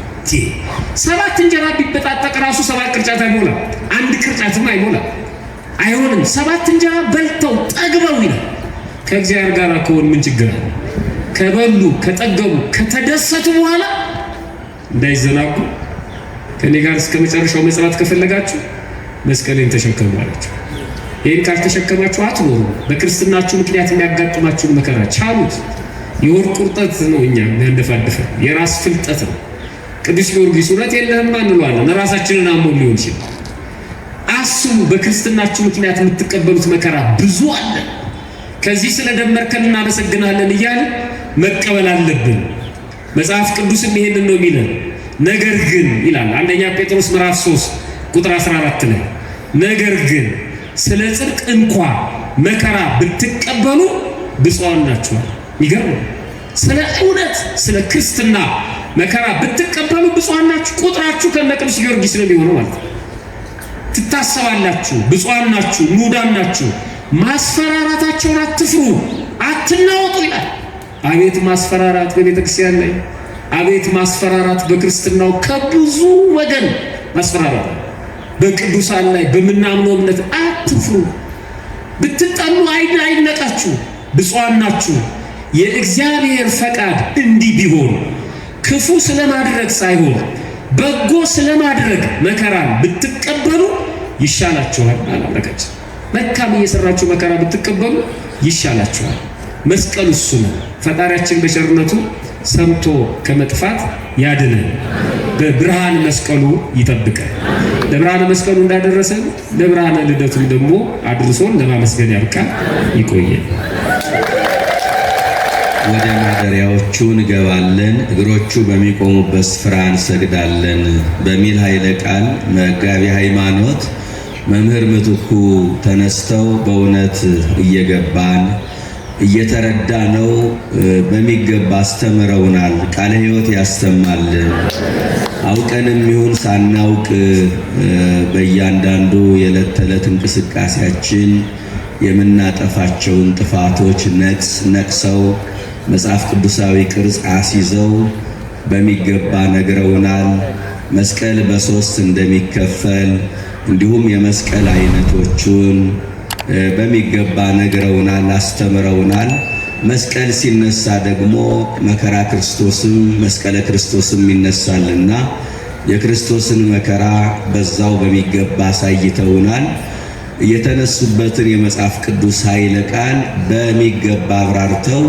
7 እንጀራ ቢበጣጠቅ ራሱ 7 ቅርጫት አይሞላም። 1 ቅርጫትም አይሞላም፣ አይሆንም። 7 እንጀራ በልተው ጠግበው ይላል። ከእግዚአብሔር ጋር ከሆን ምን ችግር አለ? ከበሉ ከጠገቡ ከተደሰቱ በኋላ እንዳይዘናጉ ከኔ ጋር እስከ መጨረሻው መጽናት ከፈለጋችሁ መስቀሌን ተሸከሙ አላቸው። ይህን ካልተሸከማችሁ አትኖሩ። በክርስትናችሁ ምክንያት የሚያጋጥማችሁን መከራ ቻሉት። የወር ቁርጠት ነው እኛ የሚያንደፋድፈን፣ የራስ ፍልጠት ነው። ቅዱስ ጊዮርጊስ እውነት የለህም እንለዋለን። ራሳችንን አሞን ሊሆን ይችላል። አስቡ፣ በክርስትናችሁ ምክንያት የምትቀበሉት መከራ ብዙ አለ። ከዚህ ስለደመርከን እናመሰግናለን እያልን መቀበል አለብን። መጽሐፍ ቅዱስም ይሄንን ነው የሚለን። ነገር ግን ይላል አንደኛ ጴጥሮስ ምዕራፍ 3 ቁጥር 14 ላይ ነገር ግን ስለ ጽድቅ እንኳ መከራ ብትቀበሉ ብፁዓን ናችሁ። ይገርም። ስለ እውነት ስለ ክርስትና መከራ ብትቀበሉ ብፁዓን ናችሁ። ቁጥራችሁ ከነ ቅዱስ ጊዮርጊስ ነው የሚሆነው ማለት ነው። ትታሰባላችሁ፣ ብፁዓን ናችሁ፣ ሙዳን ናችሁ። ማስፈራራታቸውን አትፍሩ፣ አትናወጡ ይላል። አቤት ማስፈራራት በቤተ ክርስቲያን ላይ! አቤት ማስፈራራት በክርስትናው ከብዙ ወገን ማስፈራራት በቅዱሳን ላይ በምናምነው እምነት አትፍሩ። ብትጠሉ አይነቃችሁ፣ ብፁዓን ናችሁ። የእግዚአብሔር ፈቃድ እንዲህ ቢሆን ክፉ ስለማድረግ ሳይሆን በጎ ስለማድረግ መከራን ብትቀበሉ ይሻላችኋል አላለቀች። መልካም እየሰራችሁ መከራ ብትቀበሉ ይሻላችኋል። መስቀሉ እሱ ነው። ፈጣሪያችን በቸርነቱ ሰምቶ ከመጥፋት ያድነን፣ በብርሃን መስቀሉ ይጠብቀን። ለብርሃነ መስቀሉ እንዳደረሰን ለብርሃነ ልደቱም ደግሞ አድርሶን ለማመስገን ያብቃን። ይቆየን። ወደ ማደሪያዎቹ እንገባለን፣ እግሮቹ በሚቆሙበት ስፍራ እንሰግዳለን በሚል ኃይለ ቃል መጋቢ ሃይማኖት መምህር ምትኩ ተነስተው በእውነት እየገባን እየተረዳ ነው በሚገባ አስተምረውናል። ቃለ ሕይወት ያሰማልን። አውቀንም ይሁን ሳናውቅ በእያንዳንዱ የዕለት ተዕለት እንቅስቃሴያችን የምናጠፋቸውን ጥፋቶች ነቅሰው መጽሐፍ ቅዱሳዊ ቅርጽ አስይዘው በሚገባ ነግረውናል። መስቀል በ3 እንደሚከፈል እንዲሁም የመስቀል አይነቶቹን በሚገባ ነግረውናል፣ አስተምረውናል። መስቀል ሲነሳ ደግሞ መከራ ክርስቶስም መስቀለ ክርስቶስም ይነሳልና የክርስቶስን መከራ በዛው በሚገባ አሳይተውናል። የተነሱበትን የመጽሐፍ ቅዱስ ኃይለ ቃል በሚገባ አብራርተው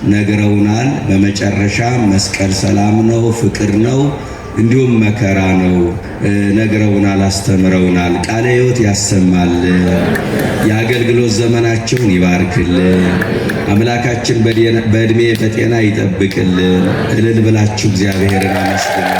ነግረውናል። በመጨረሻ መስቀል ሰላም ነው፣ ፍቅር ነው፣ እንዲሁም መከራ ነው ነግረውናል፣ አስተምረውናል። ቃለ ሕይወት ያሰማል። የአገልግሎት ዘመናቸውን ይባርክልን። አምላካችን በዕድሜ በጤና ይጠብቅልን። እልል ብላችሁ እግዚአብሔርን አመስግኑ።